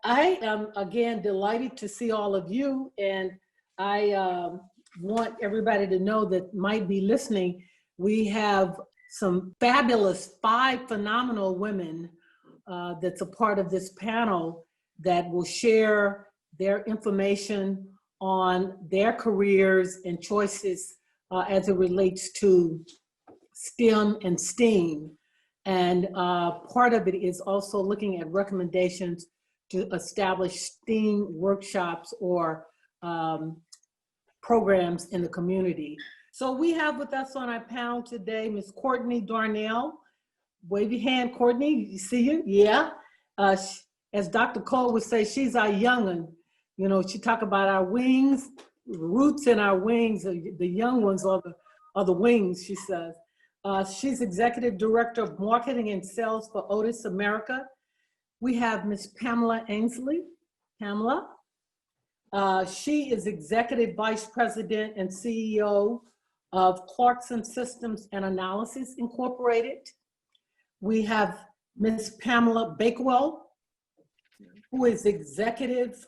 I am again delighted to see all of you, and I want everybody to know that might be listening, we have some fabulous, 5 phenomenal women that's a part of this panel that will share their information on their careers and choices as it relates to STEM and STEAM. And part of it is also looking at recommendations to establish STEAM workshops or programs in the community. So we have with us on our panel today, Ms. Courtney Darnell. Wave your hand, Courtney, you see you? Yeah. As Dr. Cole would say, she's our young'un. You know, she talk about our wings, roots in our wings, the young ones are the wings, she says. She's Executive Director of Marketing and Sales for Otis America. We have Ms. Pamela Ainsley. Pamela. She is Executive Vice President and CEO of Clarkson Systems and Analysis Incorporated. We have Ms. Pamela Bakewell, who is Executive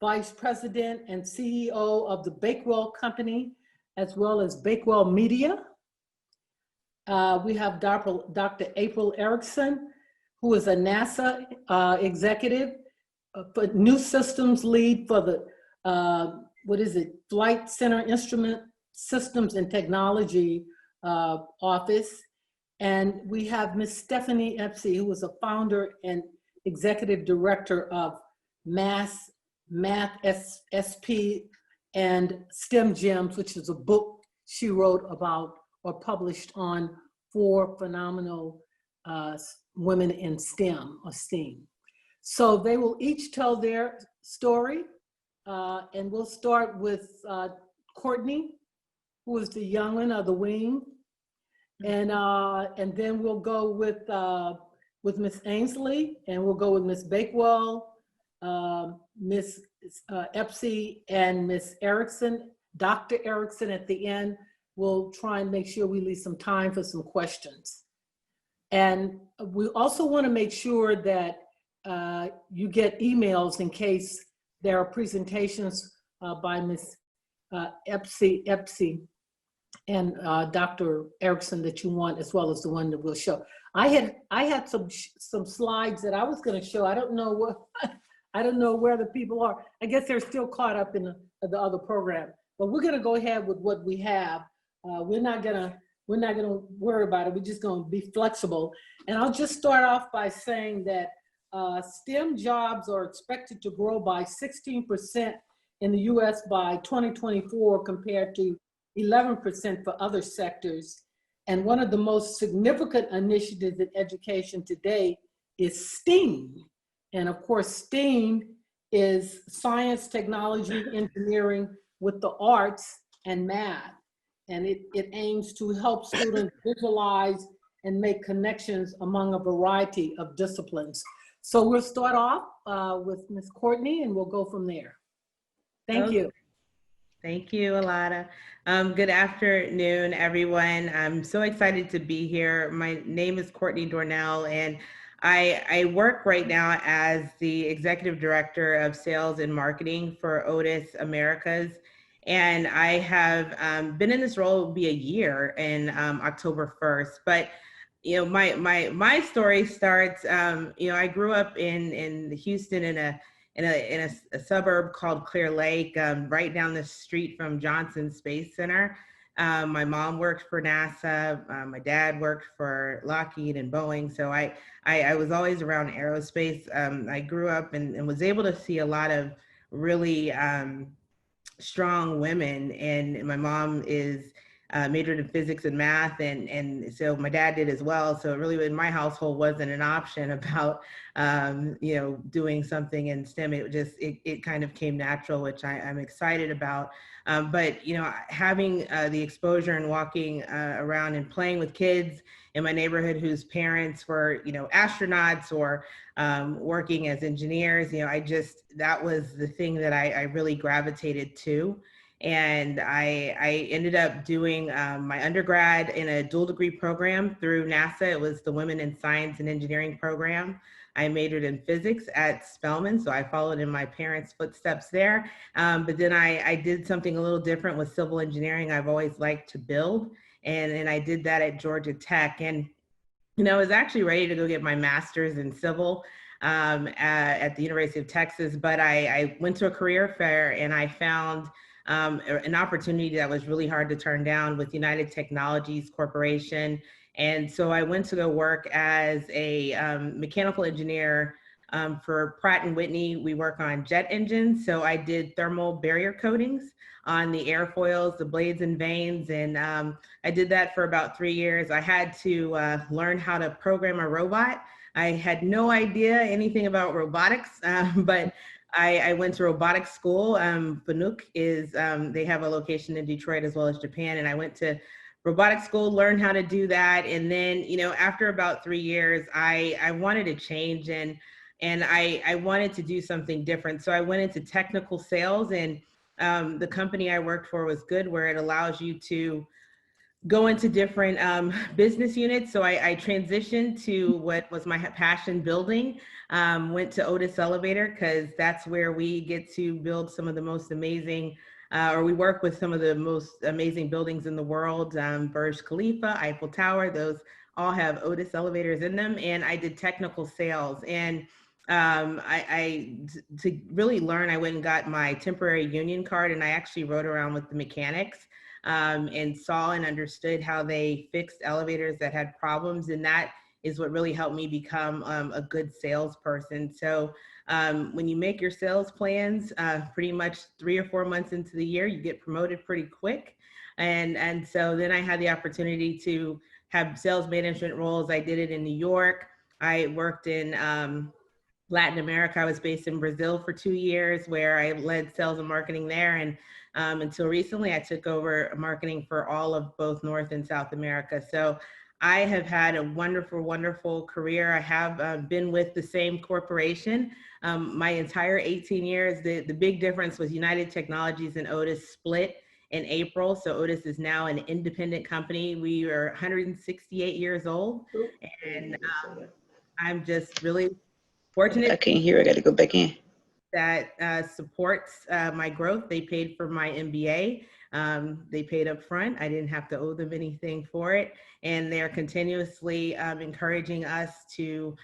Vice President and CEO of the Bakewell Company, as well as Bakewell Media. We have Dr. Aprille Ericsson, who is a NASA executive, but new systems lead for the, Flight Center Instrument Systems and Technology Office. And we have Ms. Stephanie Epsey, who is a founder and executive director of Math SP and STEM Gems, which is a book she wrote about or published on 4 phenomenal women in STEM or STEAM. So they will each tell their story, and we'll start with Courtney, who is the young'un of the wing, and then we'll go with Miss Ainsley, and we'll go with Miss Bakewell, Miss Epsey, and Miss Ericsson, Dr. Ericsson at the end. We'll try and make sure we leave some time for some questions. And we also want to make sure that you get emails in case there are presentations by Ms. Epsey and Dr. Ericsson that you want, as well as the one that we'll show. I had some slides that I was going to show. I don't know where the people are. I guess they're still caught up in the other program. But we're going to go ahead with what we have. We're not gonna worry about it. We're just gonna be flexible. And I'll just start off by saying that STEM jobs are expected to grow by 16% in the US by 2024 compared to 11% for other sectors. And one of the most significant initiatives in education today is STEAM. And of course, STEAM is science, technology, engineering with the arts and math. And it aims to help students visualize and make connections among a variety of disciplines. So we'll start off with Ms. Courtney, and we'll go from there. Thank you. Thank you, Alotta. Good afternoon, everyone. I'm so excited to be here. My name is Courtney Darnell, and I work right now as the Executive Director of Sales and Marketing for Otis Americas. And I have been in this role, it'll be a year in October 1st. But you know, my story starts. You know, I grew up in Houston in a suburb called Clear Lake, right down the street from Johnson Space Center. My mom worked for NASA. My dad worked for Lockheed and Boeing. So I was always around aerospace. I grew up and was able to see a lot of really strong women, and my mom is majored in physics and math, and so my dad did as well. So it really in my household wasn't an option about you know, doing something in STEM. It kind of came natural, which I'm excited about. But you know, having the exposure and walking around and playing with kids in my neighborhood whose parents were, you know, astronauts or working as engineers, you know, that was the thing that I really gravitated to. And I ended up doing my undergrad in a dual degree program through NASA. It was the Women in Science and Engineering program. I majored in physics at Spelman, so I followed in my parents' footsteps there. But then I did something a little different with civil engineering. I've always liked to build, and I did that at Georgia Tech. And I was actually ready to go get my master's in civil at the University of Texas, but I went to a career fair and I found an opportunity that was really hard to turn down with United Technologies Corporation. And so I went to go work as a mechanical engineer for Pratt and Whitney. We work on jet engines. So I did thermal barrier coatings on the airfoils, the blades and vanes. And I did that for about 3 years. I had to learn how to program a robot. I had no idea anything about robotics, but I went to robotics school. Fanuc is, they have a location in Detroit as well as Japan. And I went to robotics school, learned how to do that. And then, after about 3 years, I wanted to change and I wanted to do something different. So I went into technical sales, and the company I worked for was good, where it allows you to go into different business units. So I transitioned to what was my passion, building. Went to Otis Elevator because that's where we get to build some of the most amazing, or we work with some of the most amazing buildings in the world. Burj Khalifa, Eiffel Tower, those all have Otis elevators in them. And I did technical sales. And to really learn, I went and got my temporary union card, and I actually rode around with the mechanics and saw and understood how they fixed elevators that had problems. And that is what really helped me become a good salesperson. So when you make your sales plans, pretty much 3 or 4 months into the year, you get promoted pretty quick. And so then I had the opportunity to have sales management roles. I did it in New York. I worked in Latin America. I was based in Brazil for 2 years, where I led sales and marketing there. And until recently, I took over marketing for all of both North and South America. So I have had a wonderful, wonderful career. I have been with the same corporation my entire 18 years. The big difference was United Technologies and Otis split in April. So Otis is now an independent company. We are 168 years old. And I'm just really fortunate. I can't hear. I got to go back in. That supports my growth. They paid for my MBA. They paid up front. I didn't have to owe them anything for it. And they're continuously encouraging us to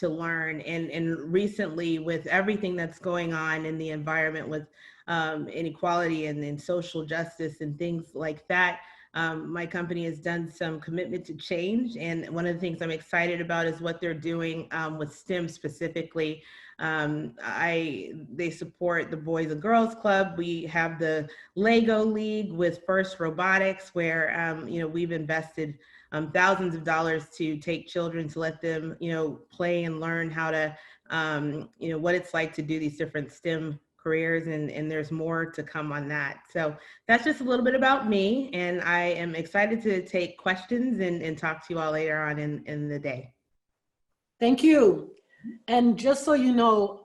learn. And recently, with everything that's going on in the environment with inequality and social justice and things like that, my company has done some commitment to change. And one of the things I'm excited about is what they're doing with STEM specifically. They support the Boys and Girls Club. We have the Lego League with First Robotics, where we've invested thousands of dollars to take children, to let them play and learn how to what it's like to do these different STEM careers, and there's more to come on that. So that's just a little bit about me, and I am excited to take questions and talk to you all later on in the day. Thank you. And just so you know,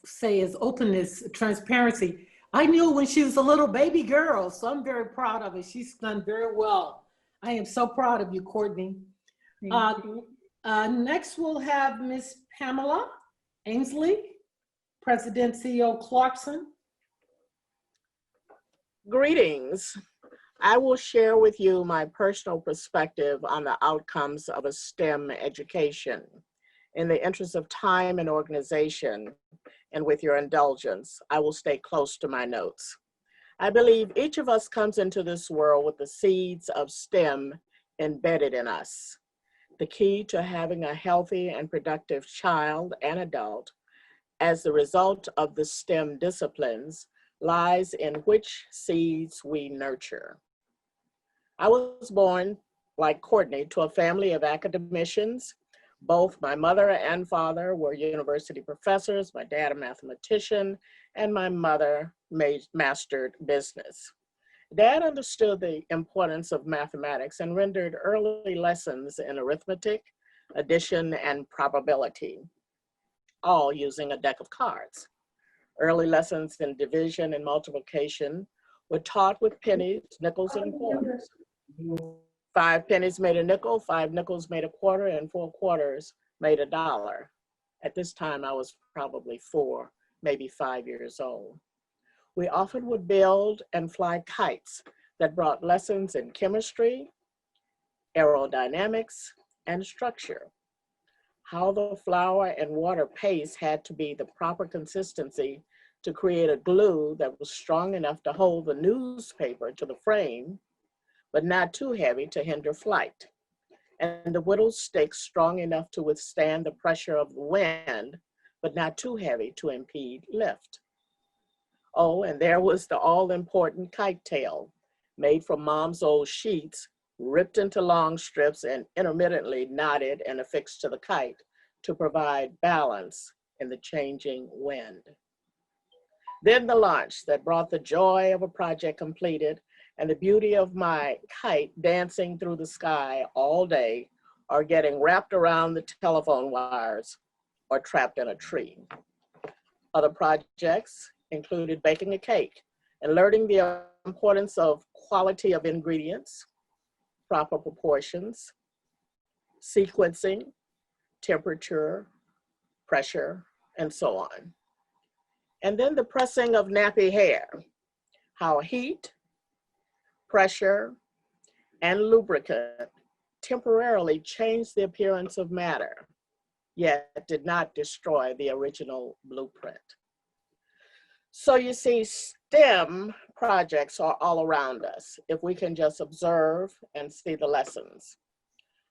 say as openness, transparency, I knew when she was a little baby girl, so I'm very proud of it. She's done very well. I am so proud of you, Courtney. Next we'll have Miss Pamela Ainsley, President CEO Clarkson. Greetings. I will share with you my personal perspective on the outcomes of a STEM education. In the interest of time and organization, and with your indulgence, I will stay close to my notes. I believe each of us comes into this world with the seeds of STEM embedded in us. The key to having a healthy and productive child and adult as the result of the STEM disciplines lies in which seeds we nurture. I was born, like Courtney, to a family of academicians. Both my mother and father were university professors, my dad a mathematician, and my mother mastered business. Dad understood the importance of mathematics and rendered early lessons in arithmetic, addition, and probability, all using a deck of cards. Early lessons in division and multiplication were taught with pennies, nickels, and quarters. 5 pennies made a nickel, 5 nickels made a quarter, and 4 quarters made $1. At this time, I was probably 4, maybe 5 years old. We often would build and fly kites that brought lessons in chemistry, aerodynamics, and structure. How the flour and water paste had to be the proper consistency to create a glue that was strong enough to hold the newspaper to the frame, but not too heavy to hinder flight, and the whittled sticks strong enough to withstand the pressure of the wind, but not too heavy to impede lift. Oh, and there was the all-important kite tail, made from mom's old sheets, ripped into long strips and intermittently knotted and affixed to the kite to provide balance in the changing wind. Then the launch that brought the joy of a project completed and the beauty of my kite dancing through the sky all day, or getting wrapped around the telephone wires or trapped in a tree. Other projects included baking a cake and learning the importance of quality of ingredients, proper proportions, sequencing, temperature, pressure, and so on. And then the pressing of nappy hair, how heat, pressure, and lubricant temporarily changed the appearance of matter, yet did not destroy the original blueprint. So you see, STEM projects are all around us if we can just observe and see the lessons.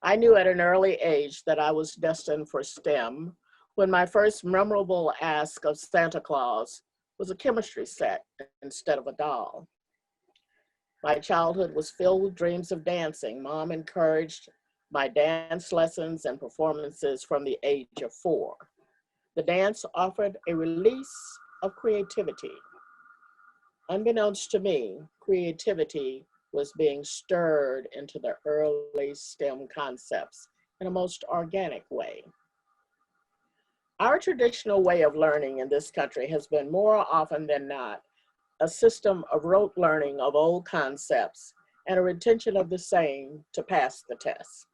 I knew at an early age that I was destined for STEM when my first memorable ask of Santa Claus was a chemistry set instead of a doll. My childhood was filled with dreams of dancing. Mom encouraged my dance lessons and performances from the age of 4. The dance offered a release of creativity. Unbeknownst to me, creativity was being stirred into the early STEM concepts in a most organic way. Our traditional way of learning in this country has been more often than not a system of rote learning of old concepts and a retention of the same to pass the test.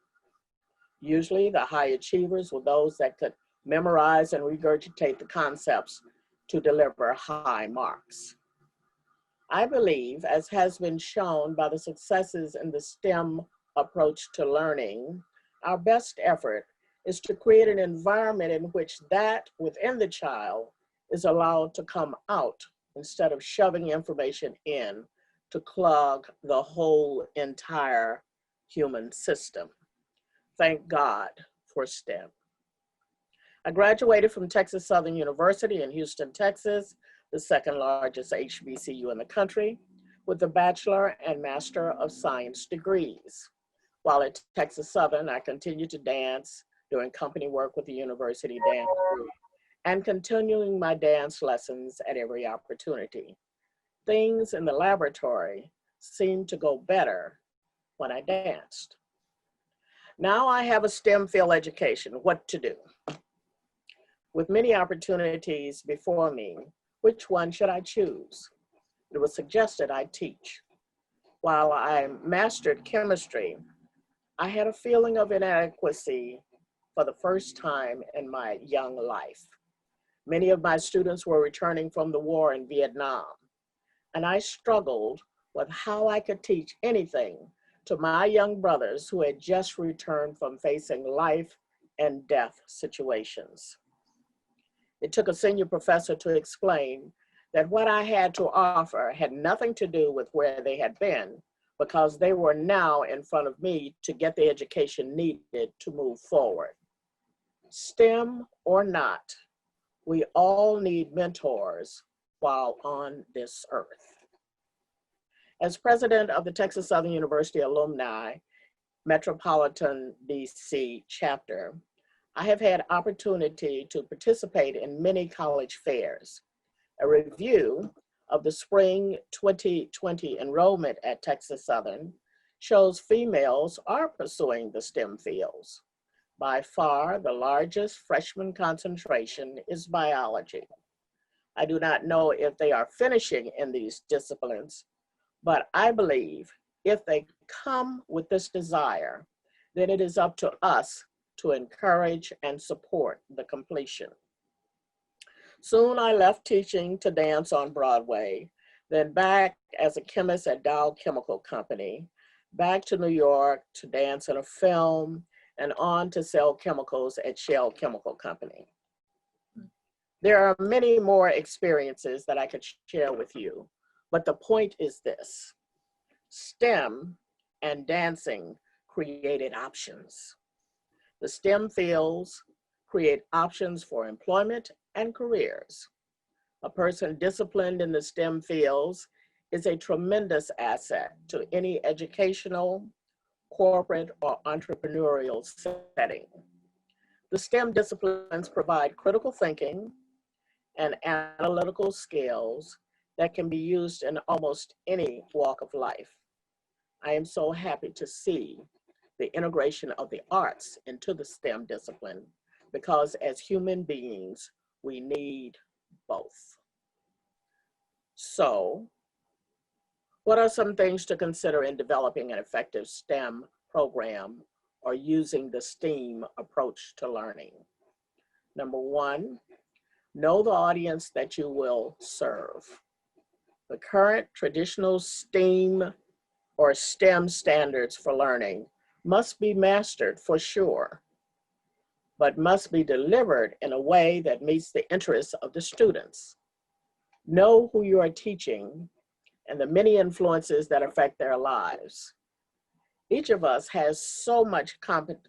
Usually the high achievers were those that could memorize and regurgitate the concepts to deliver high marks. I believe, as has been shown by the successes in the STEM approach to learning, our best effort is to create an environment in which that within the child is allowed to come out instead of shoving information in to clog the whole entire human system. Thank God for STEM. I graduated from Texas Southern University in Houston, Texas, the second largest HBCU in the country, with a Bachelor and Master of Science degrees. While at Texas Southern, I continued to dance, doing company work with the university dance group, and continuing my dance lessons at every opportunity. Things in the laboratory seemed to go better when I danced. Now I have a STEM field education. What to do? With many opportunities before me, which one should I choose? It was suggested I teach. While I mastered chemistry, I had a feeling of inadequacy for the first time in my young life. Many of my students were returning from the war in Vietnam, and I struggled with how I could teach anything to my young brothers who had just returned from facing life and death situations. It took a senior professor to explain that what I had to offer had nothing to do with where they had been, because they were now in front of me to get the education needed to move forward. STEM or not, we all need mentors while on this earth. As president of the Texas Southern University Alumni Metropolitan DC chapter, I have had opportunity to participate in many college fairs. A review of the spring 2020 enrollment at Texas Southern shows females are pursuing the STEM fields. By far, the largest freshman concentration is biology. I do not know if they are finishing in these disciplines, but I believe if they come with this desire, then it is up to us to encourage and support the completion. Soon I left teaching to dance on Broadway, then back as a chemist at Dow Chemical Company, back to New York to dance in a film, and on to sell chemicals at Shell Chemical Company. There are many more experiences that I could share with you, but the point is this: STEM and dancing created options. The STEM fields create options for employment and careers. A person disciplined in the STEM fields is a tremendous asset to any educational, corporate, or entrepreneurial setting. The STEM disciplines provide critical thinking and analytical skills that can be used in almost any walk of life. I am so happy to see the integration of the arts into the STEM discipline, because as human beings, we need both. So, what are some things to consider in developing an effective STEM program or using the STEAM approach to learning? Number one, know the audience that you will serve. The current traditional STEAM or STEM standards for learning must be mastered for sure, but must be delivered in a way that meets the interests of the students. Know who you are teaching and the many influences that affect their lives. Each of us has so much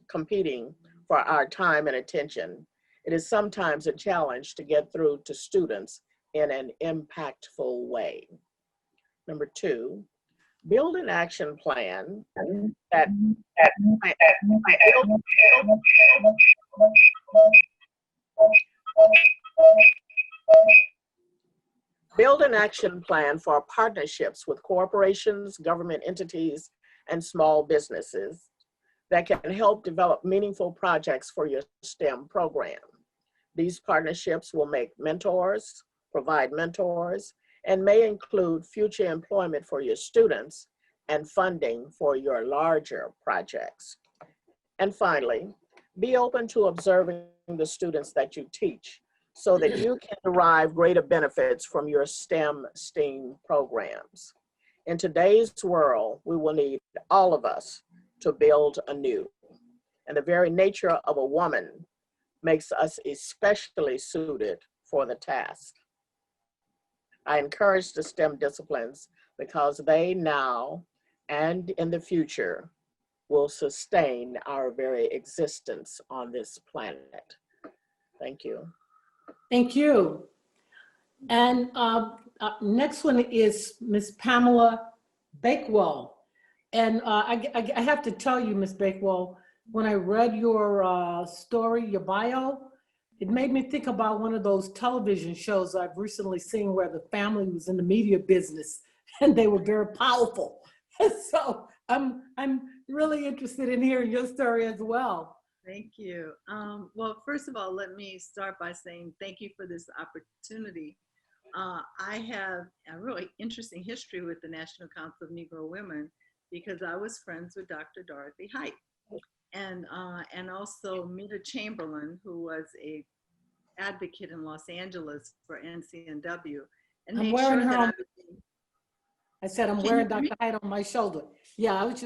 competing for our time and attention. It is sometimes a challenge to get through to students in an impactful way. Number two, build an action plan that build an action plan for partnerships with corporations, government entities, and small businesses that can help develop meaningful projects for your STEM program. These partnerships will provide mentors, and may include future employment for your students and funding for your larger projects. And finally, be open to observing the students that you teach so that you can derive greater benefits from your STEAM programs. In today's world, we will need all of us to build anew. And the very nature of a woman makes us especially suited for the task. I encourage the STEM disciplines because they now and in the future will sustain our very existence on this planet. Thank you. Thank you. And next one is Ms. Pamela Bakewell. And I have to tell you, Ms. Bakewell, when I read your story, your bio, it made me think about one of those television shows I've recently seen where the family was in the media business and they were very powerful. So I'm really interested in hearing your story as well. Thank you. Well, first of all, let me start by saying thank you for this opportunity. I have a really interesting history with the National Council of Negro Women because I was friends with Dr. Dorothy Height and also Mita Chamberlain, who was a advocate in Los Angeles for NCNW. And I'm made wearing sure her that on, I said I'm wearing Dr. Height on my shoulder. Yeah, I was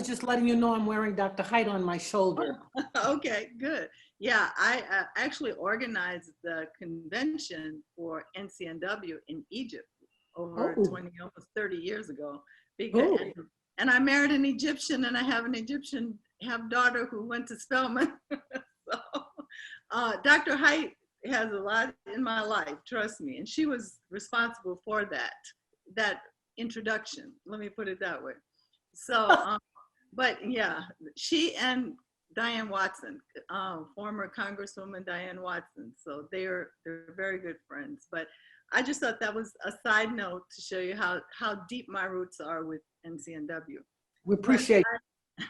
just letting you know I'm wearing Dr. Height on my shoulder. Okay, good. Yeah, I actually organized the convention for NCNW in Egypt over 20, almost 30 years ago. Because, and I married an Egyptian, and I have an Egyptian half-daughter who went to Spelman. So Dr. Height has a lot in my life, trust me, and she was responsible for that introduction. Let me put it that way. So, but yeah, she and Diane Watson, former Congresswoman Diane Watson. So they're very good friends. But I just thought that was a side note to show you how deep my roots are with NCNW. We appreciate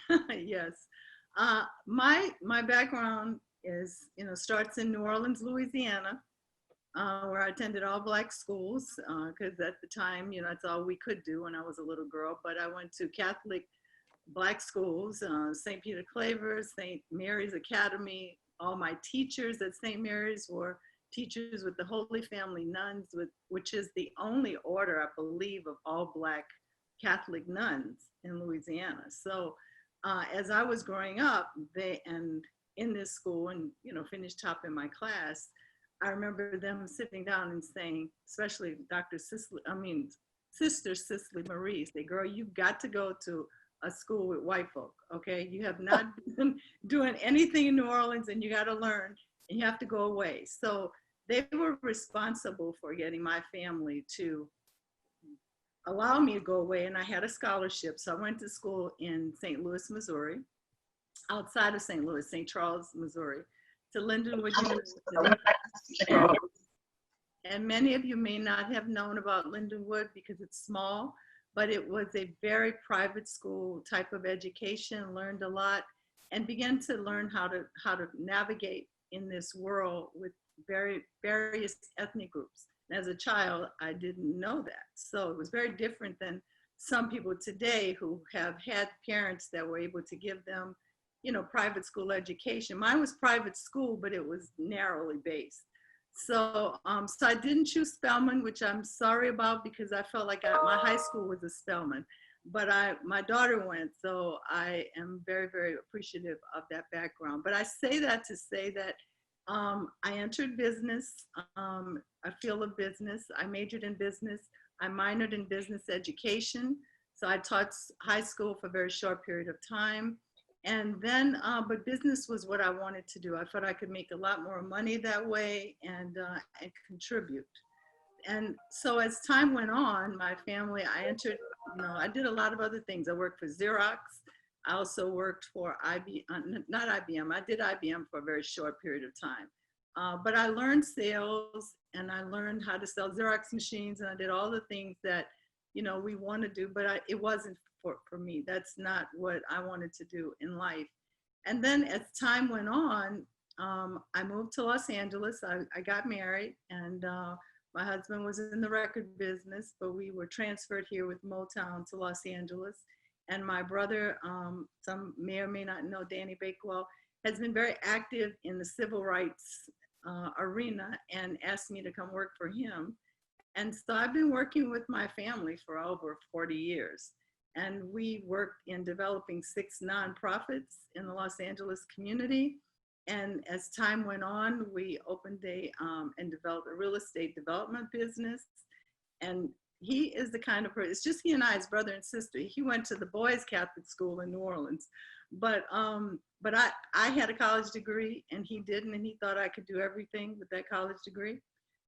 it. Yes. My background is, starts in New Orleans, Louisiana, where I attended all Black schools, because at the time, that's all we could do when I was a little girl. But I went to Catholic Black schools, St. Peter Claver, St. Mary's Academy. All my teachers at St. Mary's were teachers with the Holy Family Nuns, which is the only order, I believe, of all Black Catholic nuns in Louisiana. So as I was growing up, and in this school and, you know, finished top in my class, I remember them sitting down and saying, especially Sister Cicely Marie, say, girl, you've got to go to a school with white folk, okay? You have not been doing anything in New Orleans and you got to learn and you have to go away. So they were responsible for getting my family to allow me to go away, and I had a scholarship. So I went to school in St. Louis, Missouri, outside of St. Louis, St. Charles, Missouri, to Lindenwood University. And many of you may not have known about Lindenwood because it's small, but it was a very private school type of education, learned a lot, and began to learn how to navigate in this world with various ethnic groups. And as a child, I didn't know that. So it was very different than some people today who have had parents that were able to give them, you know, private school education. Mine was private school, but it was narrowly based. So, so I didn't choose Spelman, which I'm sorry about because I felt like my high school was a Spelman, but my daughter went, so I am very, very appreciative of that background. But I say that to say that I entered business, a field of business. I majored in business. I minored in business education. So I taught high school for a very short period of time. And then, but business was what I wanted to do. I thought I could make a lot more money that way and contribute. And so as time went on, my family, I entered, you know, I did a lot of other things. I worked for Xerox. I also worked for not IBM, I did IBM for a very short period of time. But I learned sales and I learned how to sell Xerox machines and I did all the things that, you know, we want to do, but it wasn't for me. That's not what I wanted to do in life. And then as time went on, I moved to Los Angeles. I got married and my husband was in the record business, but we were transferred here with Motown to Los Angeles. And my brother, some may or may not know, Danny Bakewell, has been very active in the civil rights arena and asked me to come work for him. And so I've been working with my family for over 40 years. And we worked in developing 6 nonprofits in the Los Angeles community. And as time went on, we opened and developed a real estate development business. And he is the kind of person, it's just he and I, his brother and sister. He went to the boys' Catholic school in New Orleans. But I had a college degree and he didn't, and he thought I could do everything with that college degree.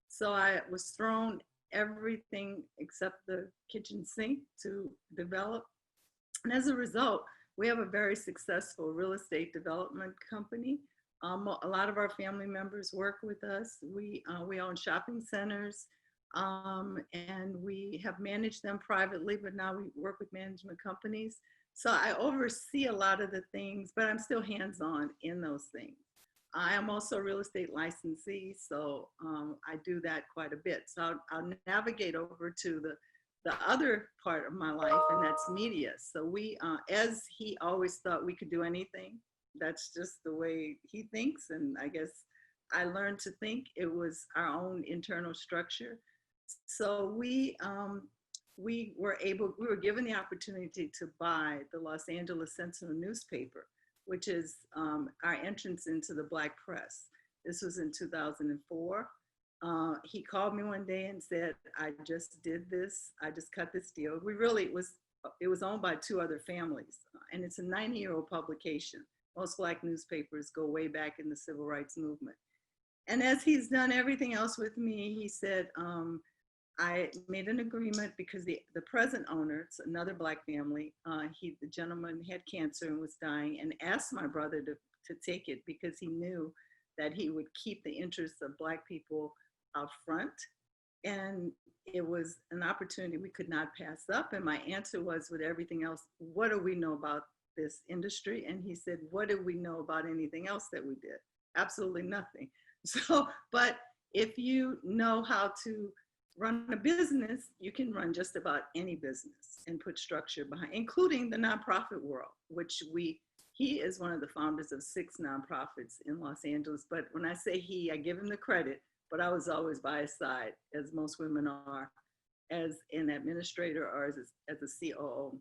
So I was thrown everything except the kitchen sink to develop. And as a result, we have a very successful real estate development company. A lot of our family members work with us. We own shopping centers and we have managed them privately, but now we work with management companies. So I oversee a lot of the things, but I'm still hands-on in those things. I am also a real estate licensee, so I do that quite a bit. So I'll navigate over to the other part of my life, and that's media. So we, as he always thought we could do anything, that's just the way he thinks, and I guess I learned to think it was our own internal structure. So we were given the opportunity to buy the Los Angeles Sentinel newspaper, which is our entrance into the Black press. This was in 2004. He called me one day and said, I just did this. I just cut this deal. It was owned by 2 other families, and it's a 90-year-old publication. Most Black newspapers go way back in the civil rights movement. And as he's done everything else with me, he said, I made an agreement because the present owner, it's another Black family, the gentleman had cancer and was dying, and asked my brother to take it because he knew that he would keep the interests of Black people out front. And it was an opportunity we could not pass up. And my answer was, with everything else, what do we know about this industry? And he said, what do we know about anything else that we did? Absolutely nothing. So, but if you know how to run a business, you can run just about any business and put structure behind, including the nonprofit world, which he is one of the founders of 6 nonprofits in Los Angeles. But when I say he, I give him the credit, but I was always by his side, as most women are, as an administrator or as a COO.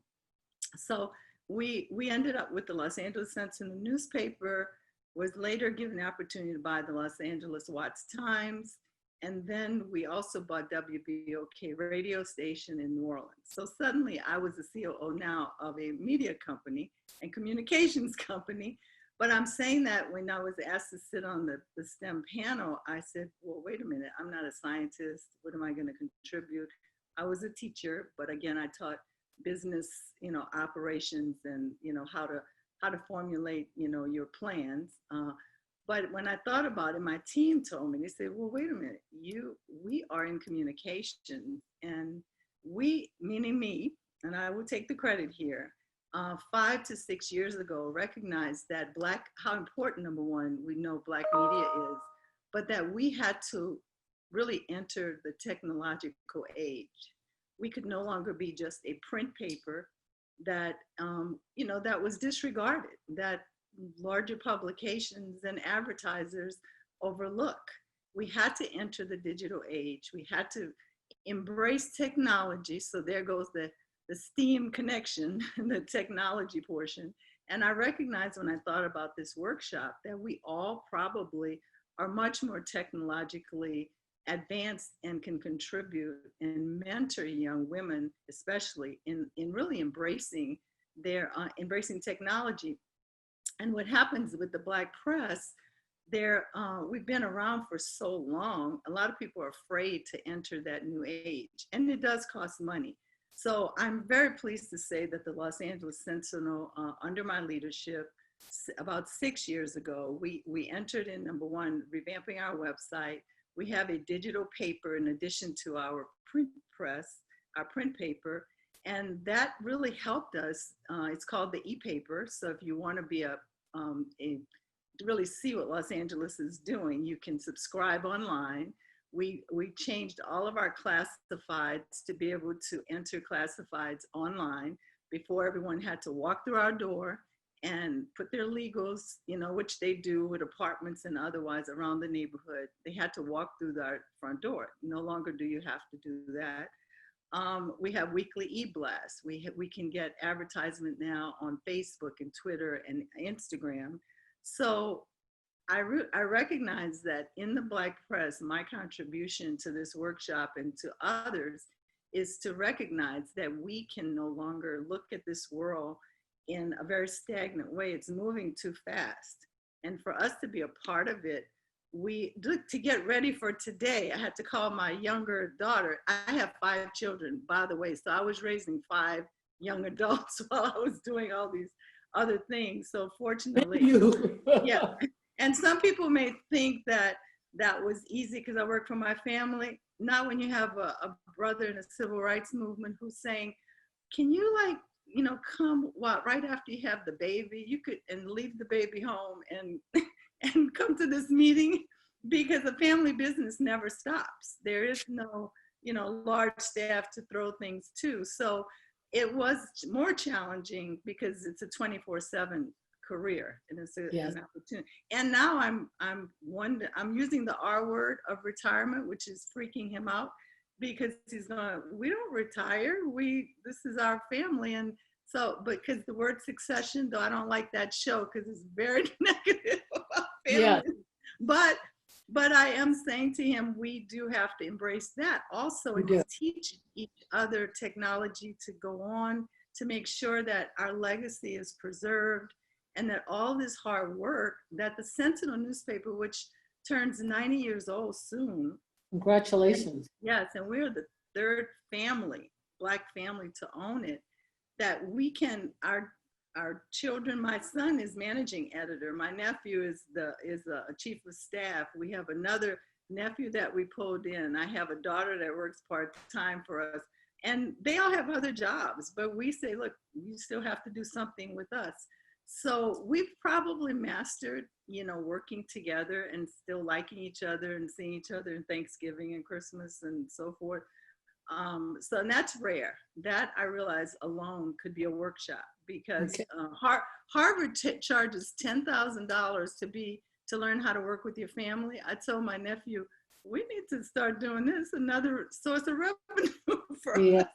So we ended up with the Los Angeles Sentinel newspaper, was later given the opportunity to buy the Los Angeles Watts Times. And then we also bought WBOK radio station in New Orleans. So suddenly I was the COO now of a media company and communications company. But I'm saying that when I was asked to sit on the STEM panel, I said, well, wait a minute, I'm not a scientist. What am I going to contribute? I was a teacher, but again, I taught business, operations and, how to formulate, your plans. But when I thought about it, my team told me, they said, well, wait a minute, we are in communication, and we, meaning me, and I will take the credit here, 5 to 6 years ago, recognized that how important, number one, we know Black media is, but that we had to really enter the technological age. We could no longer be just a print paper that, that was disregarded, that larger publications and advertisers overlook. We had to enter the digital age. We had to embrace technology. So there goes the STEAM connection, the technology portion. And I recognized when I thought about this workshop that we all probably are much more technologically advanced and can contribute and mentor young women, especially in really embracing embracing technology. And what happens with the Black press, we've been around for so long, a lot of people are afraid to enter that new age, and it does cost money. So I'm very pleased to say that the Los Angeles Sentinel, under my leadership, about 6 years ago, we entered in, number one, revamping our website. We have a digital paper in addition to our print press, our print paper, and that really helped us. It's called the e-paper. So if you want to be to really see what Los Angeles is doing, you can subscribe online. We changed all of our classifieds to be able to enter classifieds online. Before, everyone had to walk through our door and put their legals, which they do with apartments and otherwise around the neighborhood. They had to walk through our front door. No longer do you have to do that. We have weekly e-blasts. We can get advertisement now on Facebook and Twitter and Instagram. So I recognize that in the Black press, my contribution to this workshop and to others is to recognize that we can no longer look at this world in a very stagnant way. It's moving too fast. And for us to be a part of it, to get ready for today, I had to call my younger daughter. I have 5 children, by the way, so I was raising 5 young adults while I was doing all these other things. So fortunately, yeah. And some people may think that was easy because I work for my family. Not when you have a brother in the civil rights movement who's saying, can you come right after you have the baby, and leave the baby home and come to this meeting, because the family business never stops. There is no, large staff to throw things to. So it was more challenging because it's a 24/7 career, and it's an opportunity. And now I'm using the R word of retirement, which is freaking him out, because he's going, we don't retire. This is our family. And so, because the word succession, though I don't like that show because it's very negative about family. Yeah. But I am saying to him, we do have to embrace that. Also, teach each other technology to go on, to make sure that our legacy is preserved, and that all this hard work that the Sentinel newspaper, which turns 90 years old soon. Congratulations. Yes, and we're the 3rd family, Black family to own it, that we can, our children, my son is managing editor. My nephew is a chief of staff. We have another nephew that we pulled in. I have a daughter that works part-time for us. And they all have other jobs, but we say, look, you still have to do something with us. So we've probably mastered, you know, working together and still liking each other and seeing each other in Thanksgiving and Christmas and so forth. So and that's rare. That I realize alone could be a workshop, because Okay. Harvard charges $10,000 to learn how to work with your family. I told my nephew, we need to start doing this, another source of revenue for Yeah. us.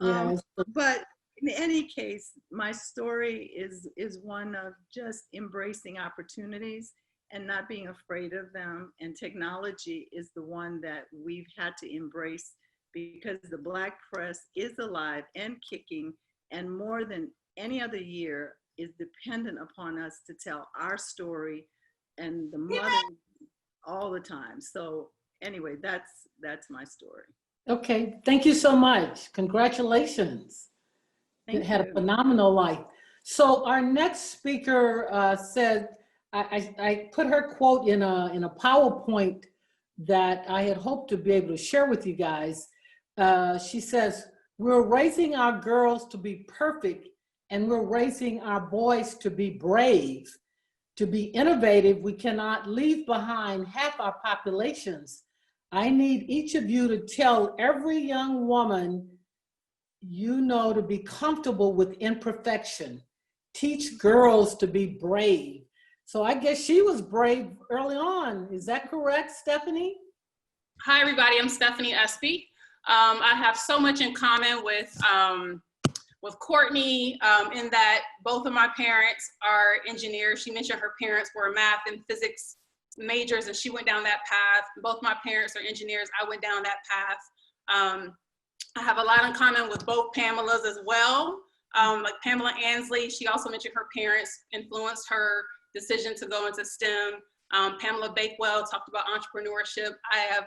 Yeah. But in any case, my story is one of just embracing opportunities and not being afraid of them. And technology is the one that we've had to embrace, because the Black press is alive and kicking, and more than any other year is dependent upon us to tell our story, and the mother all the time. So anyway, that's my story. Okay. Thank you so much. Congratulations. You Thank had a you. phenomenal life. So our next speaker said, I put her quote in a PowerPoint that I had hoped to be able to share with you guys. She says, we're raising our girls to be perfect, and we're raising our boys to be brave. To be innovative, we cannot leave behind half our populations. I need each of you to tell every young woman you know to be comfortable with imperfection. Teach girls to be brave. So I guess she was brave early on. Is that correct, Stephanie? Hi, everybody. I'm Stephanie Espy. I have so much in common with Courtney in that both of my parents are engineers. She mentioned her parents were math and physics majors, and she went down that path. Both my parents are engineers. I went down that path. I have a lot in common with both Pamelas as well. Like Pamela Ainsley, she also mentioned her parents influenced her decision to go into STEM. Pamela Bakewell talked about entrepreneurship. I have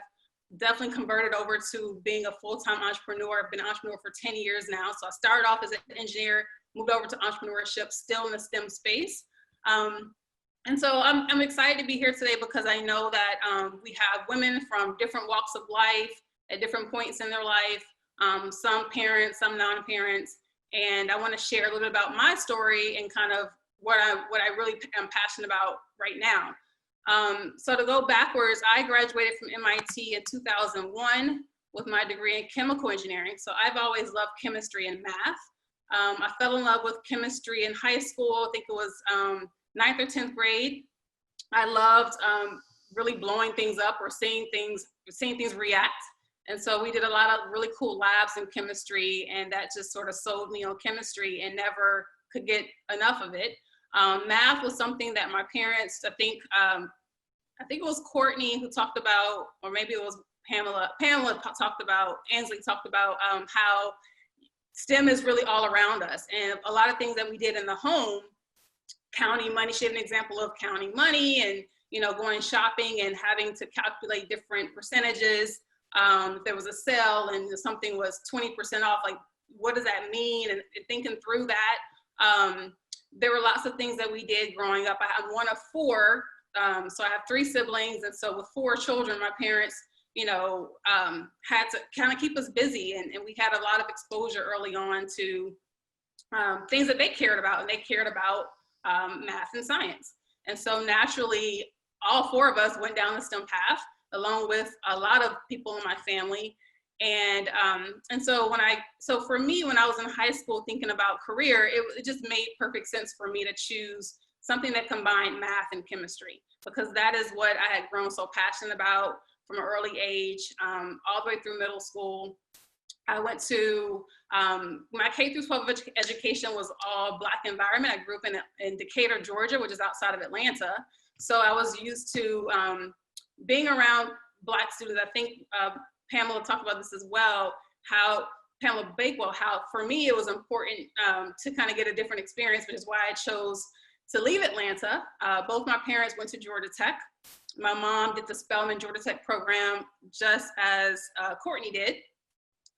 definitely converted over to being a full-time entrepreneur. I've been an entrepreneur for 10 years now. So I started off as an engineer, moved over to entrepreneurship, still in the STEM space. And so I'm excited to be here today, because I know that we have women from different walks of life at different points in their life, some parents, some non-parents, and I want to share a little bit about my story and kind of what I really am passionate about right now. So to go backwards, I graduated from MIT in 2001 with my degree in chemical engineering. So I've always loved chemistry and math. I fell in love with chemistry in high school. I think it was 9th or 10th grade. I loved really blowing things up or seeing things react. And so we did a lot of really cool labs in chemistry, and that just sort of sold me on chemistry and never could get enough of it. Math was something that my parents, I think it was Courtney who talked about, or maybe it was Pamela talked about, Ainsley talked about how STEM is really all around us. And a lot of things that we did in the home, counting money, she had an example of counting money and, you know, going shopping and having to calculate different percentages. If there was a sale and something was 20% off, like, what does that mean? And thinking through that. There were lots of things that we did growing up. I'm one of four, so I have 3 siblings. And so with 4 children, my parents, you know, had to kind of keep us busy. And we had a lot of exposure early on to things that they cared about, and they cared about math and science. And so naturally, all 4 of us went down the STEM path, along with a lot of people in my family. And so for me, when I was in high school thinking about career, it just made perfect sense for me to choose something that combined math and chemistry, because that is what I had grown so passionate about from an early age, all the way through middle school. I went to, my K through 12 education was all Black environment. I grew up in Decatur, Georgia, which is outside of Atlanta. So I was used to being around Black students. I think Pamela talked about this as well, how Pamela Bakewell, how for me it was important to kind of get a different experience, which is why I chose to leave Atlanta. Both my parents went to Georgia Tech. My mom did the Spelman Georgia Tech program just as Courtney did.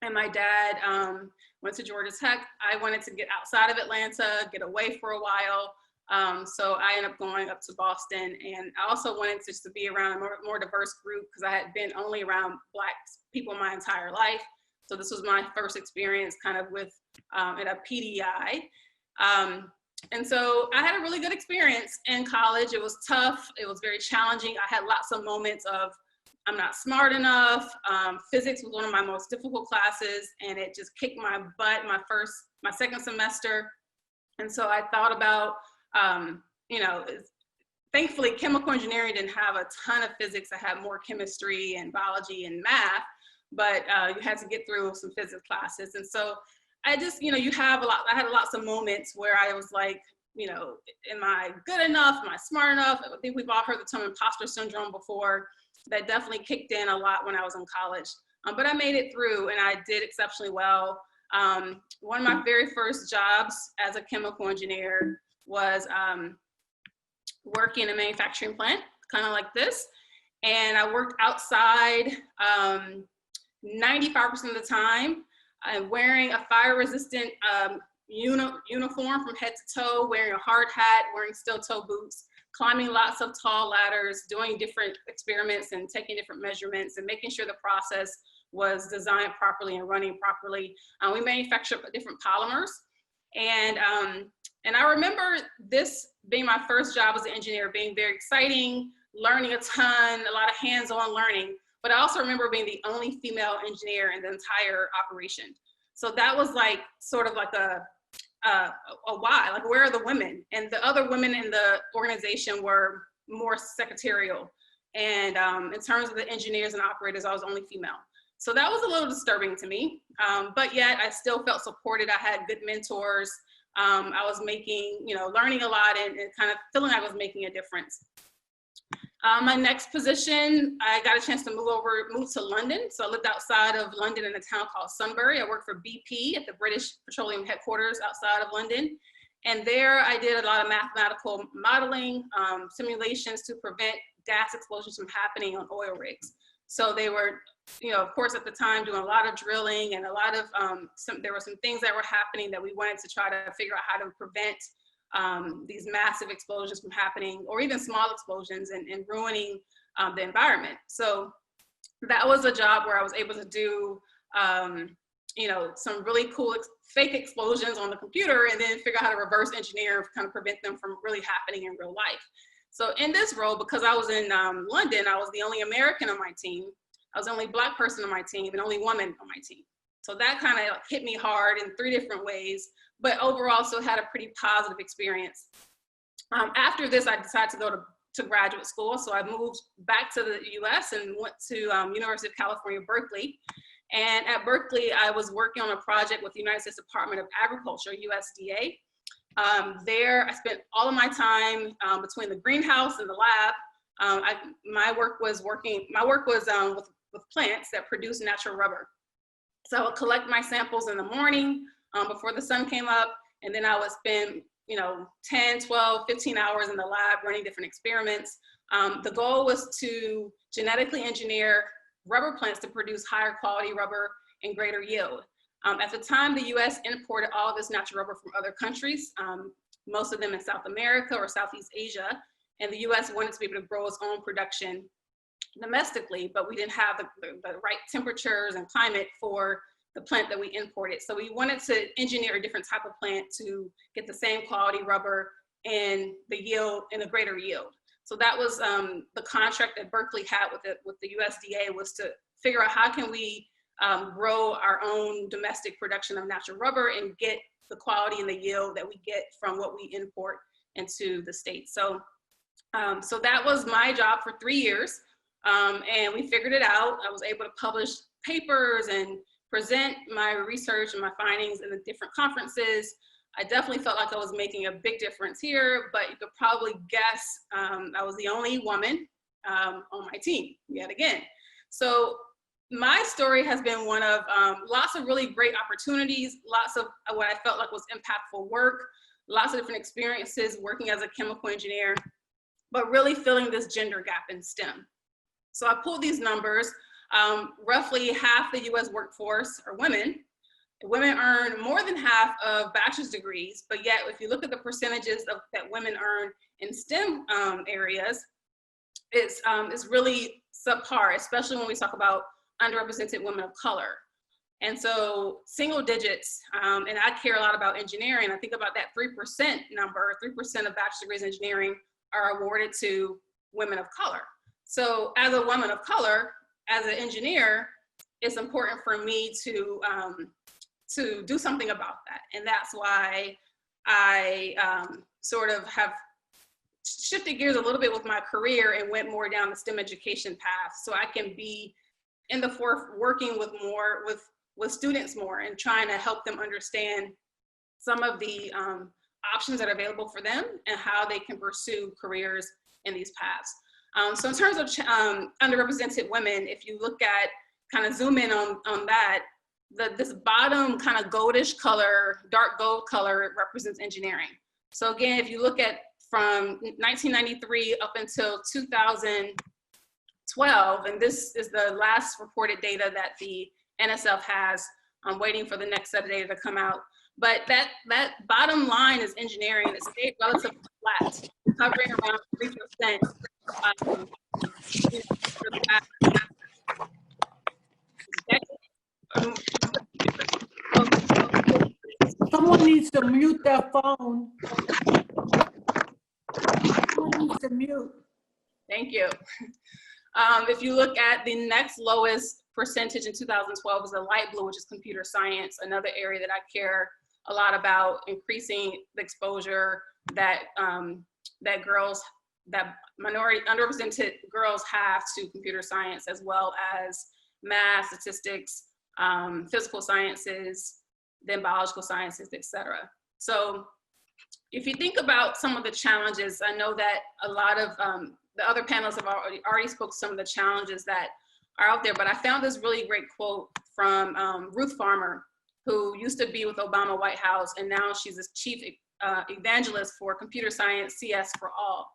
And my dad went to Georgia Tech. I wanted to get outside of Atlanta, get away for a while. So I ended up going up to Boston, and I also wanted just to be around a more diverse group, because I had been only around Black people my entire life. So this was my first experience kind of with at a PDI. And so I had a really good experience in college. It was tough. It was very challenging. I had lots of moments of, I'm not smart enough. Physics was one of my most difficult classes, and it just kicked my butt my second semester. And so I thought about, thankfully chemical engineering didn't have a ton of physics. I had more chemistry and biology and math, but you had to get through some physics classes. And so I just, I had lots of moments where I was like, am I good enough? Am I smart enough? I think we've all heard the term imposter syndrome before. That definitely kicked in a lot when I was in college. But I made it through and I did exceptionally well. One of my very first jobs as a chemical engineer was working in a manufacturing plant, kind of like this. And I worked outside 95% of the time. I'm wearing a fire-resistant uniform from head to toe, wearing a hard hat, wearing steel-toe boots, climbing lots of tall ladders, doing different experiments and taking different measurements and making sure the process was designed properly and running properly. We manufacture different polymers. And I remember this being my first job as an engineer, being very exciting, learning a ton, a lot of hands-on learning. But I also remember being the only female engineer in the entire operation. So that was like, sort of like a why, like where are the women? And the other women in the organization were more secretarial. And in terms of the engineers and operators, I was only female. So that was a little disturbing to me, but yet I still felt supported. I had good mentors. I was learning a lot and kind of feeling like I was making a difference. My next position, I got a chance to move to London. So I lived outside of London in a town called Sunbury. I worked for BP at the British Petroleum headquarters outside of London. And there I did a lot of mathematical modeling, simulations to prevent gas explosions from happening on oil rigs. So they were, of course, at the time doing a lot of drilling and a lot of, there were some things that were happening that we wanted to try to figure out how to prevent these massive explosions from happening, or even small explosions and ruining the environment. So that was a job where I was able to do, some really cool fake explosions on the computer and then figure out how to reverse engineer, kind of prevent them from really happening in real life. So in this role, because I was in London, I was the only American on my team. I was the only Black person on my team and only woman on my team. So that kind of hit me hard in 3 different ways, but overall still had a pretty positive experience. After this, I decided to go to graduate school. So I moved back to the US and went to University of California, Berkeley. And at Berkeley, I was working on a project with the United States Department of Agriculture, USDA. There, I spent all of my time between the greenhouse and the lab. My work was with plants that produce natural rubber. So I would collect my samples in the morning before the sun came up, and then I would spend 10, 12, 15 hours in the lab running different experiments. The goal was to genetically engineer rubber plants to produce higher quality rubber and greater yield. At the time, the US imported all this natural rubber from other countries, most of them in South America or Southeast Asia, and the US wanted to be able to grow its own production domestically, but we didn't have the right temperatures and climate for the plant that we imported. So we wanted to engineer a different type of plant to get the same quality rubber and the yield and a greater yield. So that was the contract that Berkeley had with the USDA, was to figure out how can we grow our own domestic production of natural rubber and get the quality and the yield that we get from what we import into the States. So that was my job for 3 years. And we figured it out. I was able to publish papers and present my research and my findings in the different conferences. I definitely felt like I was making a big difference here, but you could probably guess I was the only woman on my team yet again. So my story has been one of lots of really great opportunities, lots of what I felt like was impactful work, lots of different experiences working as a chemical engineer, but really filling this gender gap in STEM. So I pulled these numbers. Roughly half the US workforce are women. Women earn more than half of bachelor's degrees, but yet if you look at the percentages that women earn in STEM areas, it's really subpar, especially when we talk about underrepresented women of color. And so single digits, and I care a lot about engineering. I think about that 3% number, 3% of bachelor's degrees in engineering are awarded to women of color. So as a woman of color, as an engineer, it's important for me to do something about that. And that's why I sort of have shifted gears a little bit with my career and went more down the STEM education path, so I can be in the forefront working with students more and trying to help them understand some of the options that are available for them and how they can pursue careers in these paths. So in terms of underrepresented women, if you look at, kind of zoom in on that, this bottom kind of goldish color, dark gold color, represents engineering. So again, if you look at from 1993 up until 2012, and this is the last reported data that the NSF has. I'm waiting for the next set of data to come out. But that bottom line is engineering. It stayed relatively flat, hovering around 3%. Someone needs to mute their phone. Someone needs to mute. Thank you. If you look at the next lowest percentage in 2012 is the light blue, which is computer science, another area that I care a lot about, increasing the exposure that minority underrepresented girls have to computer science, as well as math, statistics, physical sciences, then biological sciences, etc. So if you think about some of the challenges, I know that a lot of the other panelists have already spoke some of the challenges that are out there, but I found this really great quote from Ruth Farmer, who used to be with Obama White House, and now she's a chief evangelist for computer science, CS for all.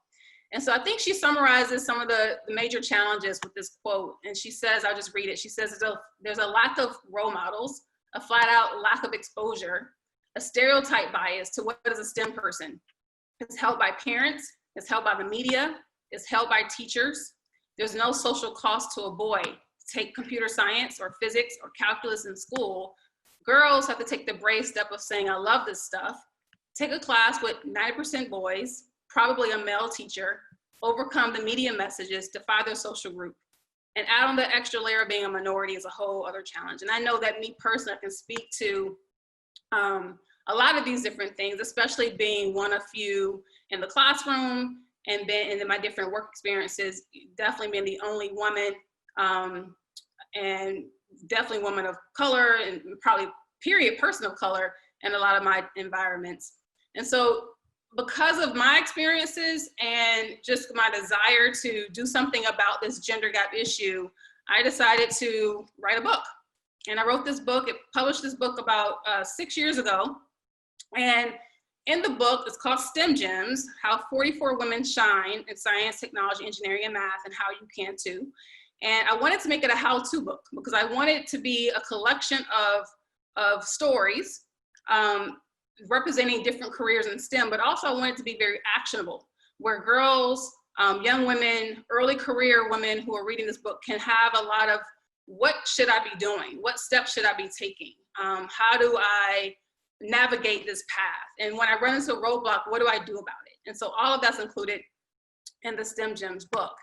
And so I think she summarizes some of the major challenges with this quote. And she says, I'll just read it. She says, there's a lack of role models, a flat out lack of exposure, a stereotype bias to what is a STEM person. It's held by parents, it's held by the media, it's held by teachers. There's no social cost to a boy to take computer science or physics or calculus in school. Girls have to take the brave step of saying, I love this stuff, take a class with 90% boys, probably a male teacher, overcome the media messages, defy their social group, and add on the extra layer of being a minority is a whole other challenge. And I know that me personally, I can speak to a lot of these different things, especially being one of few in the classroom and then in my different work experiences, definitely being the only woman and definitely woman of color and probably period person of color in a lot of my environments. And so because of my experiences and just my desire to do something about this gender gap issue, I decided to write a book. And I wrote this book, published this book about 6 years ago. And in the book, it's called STEM Gems, How 44 Women Shine in Science, Technology, Engineering, and Math, and How You Can Too. And I wanted to make it a how-to book because I wanted it to be a collection of stories representing different careers in STEM, but also I wanted it to be very actionable, where girls, young women, early career women who are reading this book can have a lot of, what should I be doing? What steps should I be taking? How do I navigate this path? And when I run into a roadblock, what do I do about it? And so all of that's included in the STEM Gems book.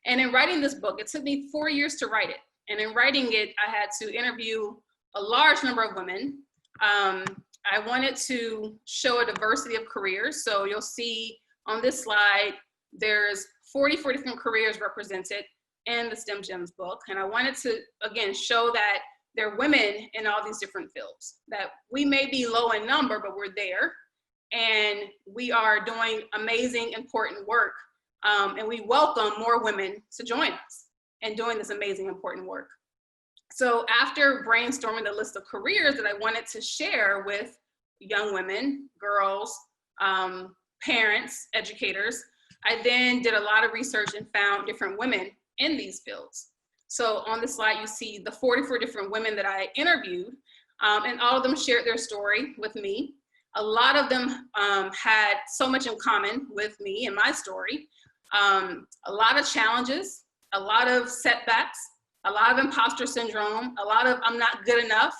And in writing this book, it took me 4 years to write it. And in writing it, I had to interview a large number of women. I wanted to show a diversity of careers. So you'll see on this slide, there's 44 different careers represented in the STEM Gems book. And I wanted to, again, show that there are women in all these different fields, that we may be low in number, but we're there. And we are doing amazing, important work. And we welcome more women to join us in doing this amazing, important work. So after brainstorming the list of careers that I wanted to share with young women, girls, parents, educators, I then did a lot of research and found different women in these fields. So on the slide, you see the 44 different women that I interviewed, and all of them shared their story with me. A lot of them had so much in common with me and my story. A lot of challenges, a lot of setbacks, a lot of imposter syndrome, a lot of I'm not good enough,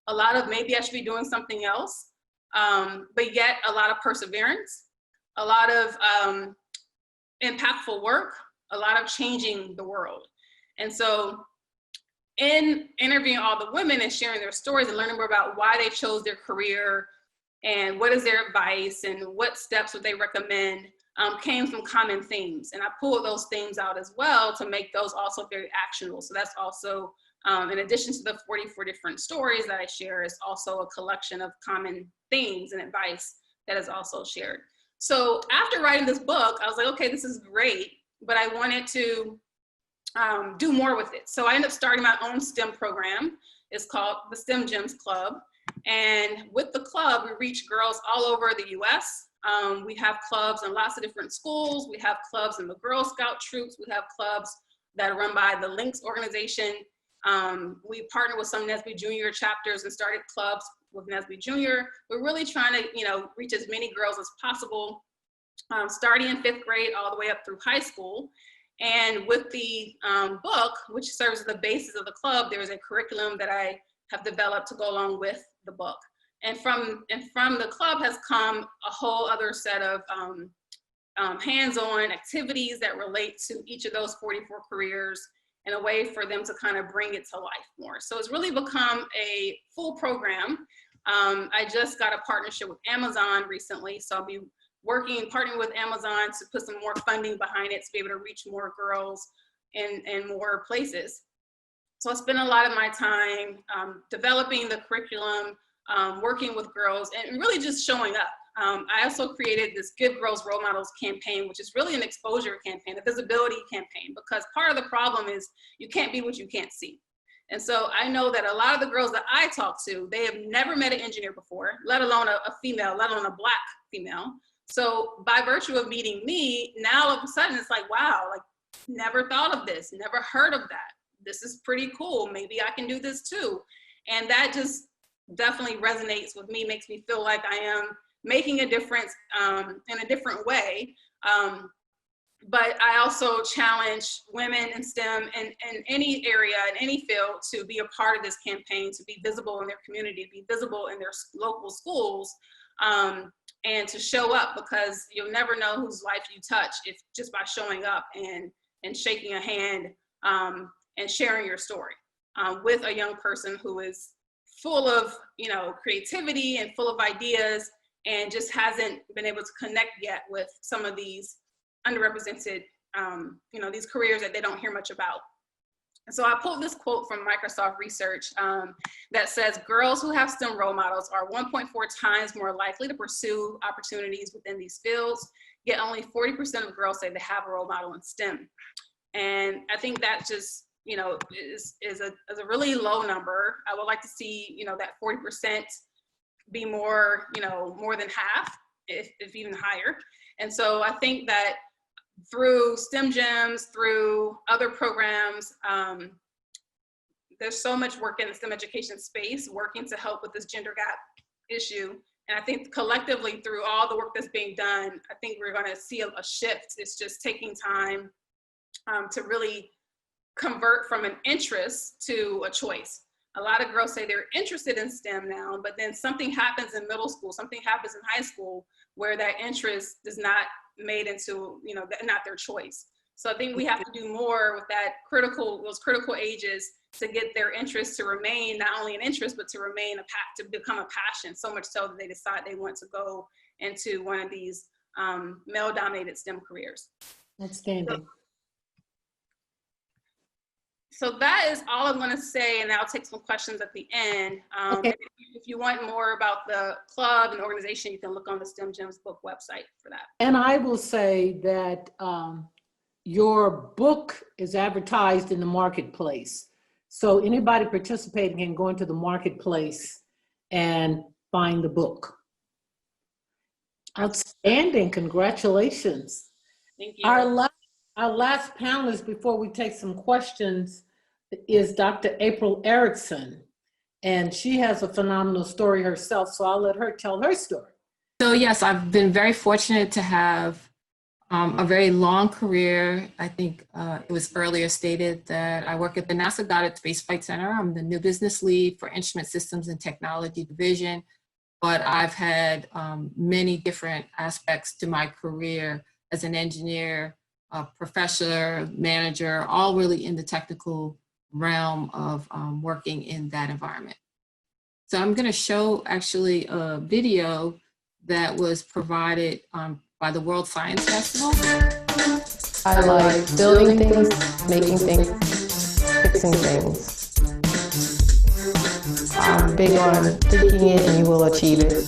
a lot of maybe I should be doing something else, but yet a lot of perseverance, a lot of impactful work, a lot of changing the world. And so in interviewing all the women and sharing their stories and learning more about why they chose their career and what is their advice and what steps would they recommend, came some common themes. And I pulled those themes out as well to make those also very actionable. So that's also, in addition to the 44 different stories that I share, is also a collection of common themes and advice that is also shared. So after writing this book, I was like, okay, this is great, but I wanted to do more with it. So I ended up starting my own STEM program. It's called the STEM Gems Club. And with the club, we reach girls all over the US. We have clubs in lots of different schools. We have clubs in the Girl Scout troops. We have clubs that are run by the Links organization. We partner with some NSBE Junior chapters and started clubs with NSBE Junior. We're really trying to, reach as many girls as possible, starting in 5th grade all the way up through high school. And with the book, which serves as the basis of the club, there's a curriculum that I have developed to go along with the book. And from the club has come a whole other set of hands-on activities that relate to each of those 44 careers in a way for them to kind of bring it to life more. So it's really become a full program. I just got a partnership with Amazon recently, so I'll be partnering with Amazon to put some more funding behind it to be able to reach more girls in more places. So I spend a lot of my time developing the curriculum, working with girls, and really just showing up. I also created this Give Girls Role Models campaign, which is really an exposure campaign, a visibility campaign, because part of the problem is you can't be what you can't see. And so I know that a lot of the girls that I talk to, they have never met an engineer before, let alone a female, let alone a Black female. So by virtue of meeting me, now all of a sudden it's like, wow, like never thought of this, never heard of that. This is pretty cool. Maybe I can do this too. And that just definitely resonates with me, makes me feel like I am making a difference in a different way. But I also challenge women in STEM in any area, in any field, to be a part of this campaign, to be visible in their community, to be visible in their local schools, and to show up, because you'll never know whose life you touch if just by showing up and shaking a hand and sharing your story with a young person who is full of creativity and full of ideas and just hasn't been able to connect yet with some of these underrepresented, these careers that they don't hear much about. And so I pulled this quote from Microsoft Research that says, girls who have STEM role models are 1.4 times more likely to pursue opportunities within these fields, yet only 40% of girls say they have a role model in STEM. And I think that just, is a really low number. I would like to see, that 40% be more, more than half, if even higher. And so I think that through STEM Gems, through other programs, there's so much work in the STEM education space, working to help with this gender gap issue. And I think collectively through all the work that's being done, I think we're gonna see a shift. It's just taking time to really convert from an interest to a choice. A lot of girls say they're interested in STEM now, but then something happens in middle school, something happens in high school where that interest is not made into, not their choice. So I think we have to do more with those critical ages to get their interest to remain not only an interest, but to remain to become a passion, so much so that they decide they want to go into one of these male-dominated STEM careers. Outstanding. So that is all I'm going to say, and I'll take some questions at the end. Okay. If you want more about the club and organization, you can look on the STEM Gems book website for that. And I will say that your book is advertised in the marketplace. So anybody participating can go into the marketplace and find the book. Outstanding, congratulations. Thank you. Our last panelist before we take some questions is Dr. Aprille Ericsson. And she has a phenomenal story herself, so I'll let her tell her story. So yes, I've been very fortunate to have A very long career. I think it was earlier stated that I work at the NASA Goddard Space Flight Center. I'm the new business lead for Instrument Systems and Technology Division, but I've had many different aspects to my career as an engineer, a professor, manager, all really in the technical realm of working in that environment. So I'm going to show actually a video that was provided by the World Science Festival. I like building things, making things, fixing things. I'm big on thinking it and you will achieve it.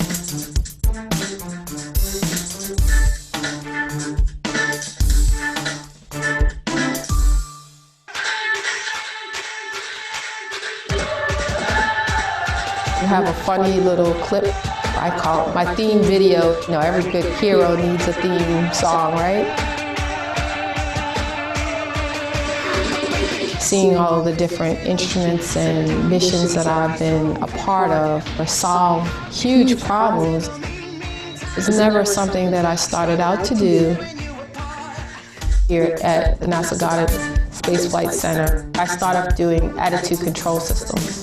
We have a funny little clip, I call it my theme video. You know, every good hero needs a theme song, right? Seeing all of the different instruments and missions that I've been a part of or solve huge problems is never something that I started out to do here at the NASA Goddard Space Flight Center. I started doing attitude control systems.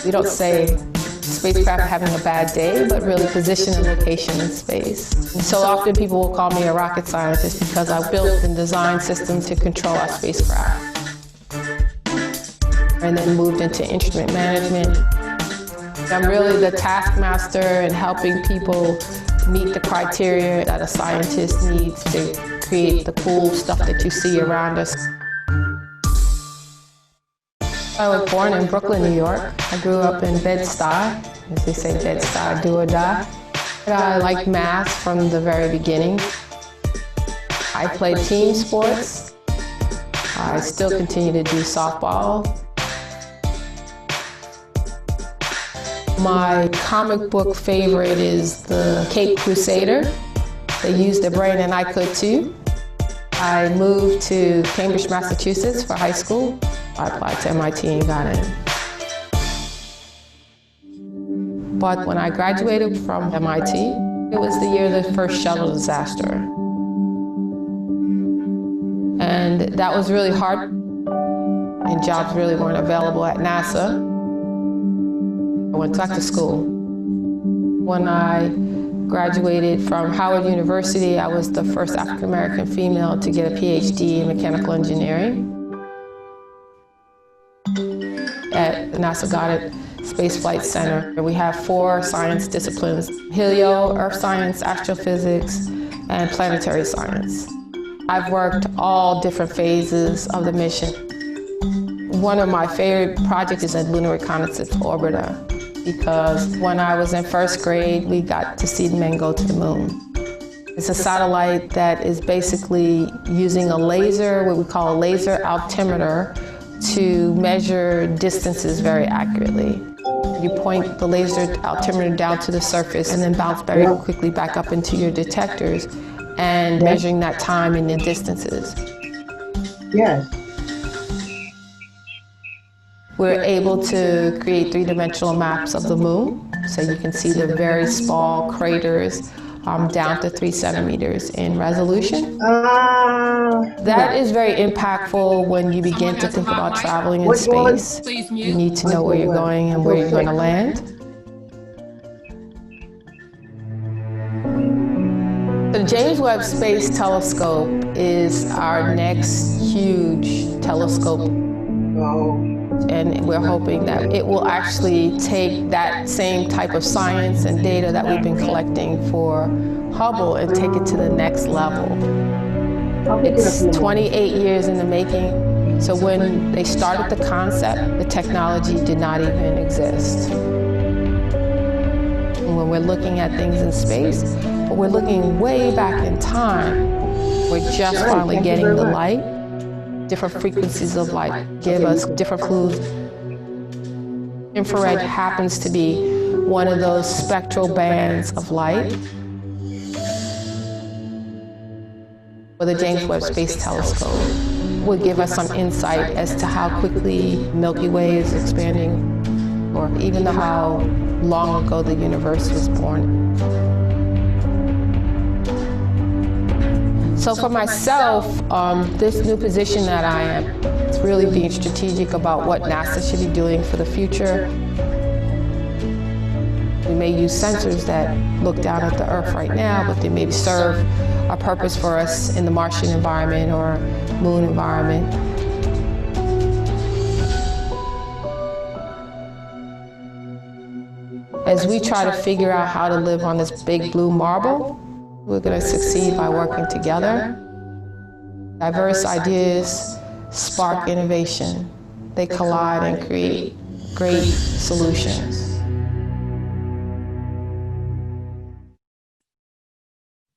We don't say spacecraft having a bad day, but really position and location in space. And so often people will call me a rocket scientist because I built and designed systems to control our spacecraft. And then moved into instrument management. I'm really the taskmaster in helping people meet the criteria that a scientist needs to create the cool stuff that you see around us. I was born in Brooklyn, New York. I grew up in Bed-Stuy, as they say, Bed-Stuy, do or die. I liked math from the very beginning. I played team sports. I still continue to do softball. My comic book favorite is the Cape Crusader. They used their brain and I could too. I moved to Cambridge, Massachusetts for high school. I applied to MIT and got in. But when I graduated from MIT, it was the year of the first shuttle disaster. And that was really hard, and jobs really weren't available at NASA. I went back to school. When I graduated from Howard University, I was the first African-American female to get a PhD in mechanical engineering. At the NASA Goddard Space Flight Center, we have 4 science disciplines: helio, earth science, astrophysics, and planetary science. I've worked all different phases of the mission. One of my favorite projects is a lunar reconnaissance orbiter, because when I was in first grade, we got to see men go to the moon. It's a satellite that is basically using a laser, what we call a laser altimeter, to measure distances very accurately. You point the laser altimeter down to the surface and then bounce very quickly back up into your detectors and measuring that time and the distances. Yes. We're able to create 3-dimensional maps of the moon, so you can see the very small craters down to 3 centimeters in resolution. That is very impactful when you begin to think about traveling in space. You need to know where you're going and where you're going to land. The James Webb Space Telescope is our next huge telescope. And we're hoping that it will actually take that same type of science and data that we've been collecting for Hubble and take it to the next level. It's 28 years in the making. So when they started the concept, the technology did not even exist. And when we're looking at things in space, but we're looking way back in time, we're just finally getting the light. Different frequencies of light give us different clues. Infrared happens to be one of those spectral bands of light. With the James Webb Space Telescope would give us some insight as to how quickly Milky Way is expanding, or even how long ago the universe was born. So for myself, this new position that I am, it's really being strategic about what NASA should be doing for the future. We may use sensors that look down at the Earth right now, but they maybe serve a purpose for us in the Martian environment or moon environment. As we try to figure out how to live on this big blue marble, we're going to succeed by working together. Diverse ideas spark innovation. They collide and create great solutions.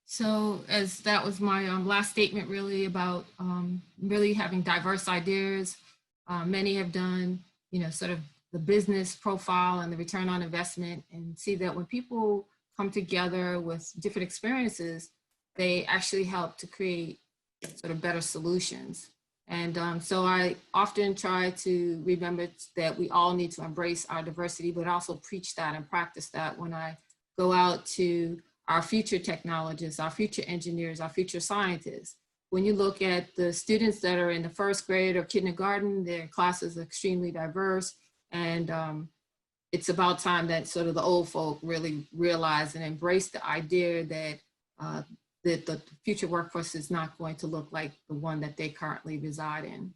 So as that was my last statement really about really having diverse ideas. Many have done, sort of the business profile and the return on investment, and see that when people come together with different experiences, they actually help to create sort of better solutions. And so I often try to remember that we all need to embrace our diversity, but also preach that and practice that when I go out to our future technologists, our future engineers, our future scientists. When you look at the students that are in the first grade or kindergarten, their classes are extremely diverse. And it's about time that sort of the old folk really realize and embrace the idea that that the future workforce is not going to look like the one that they currently reside in.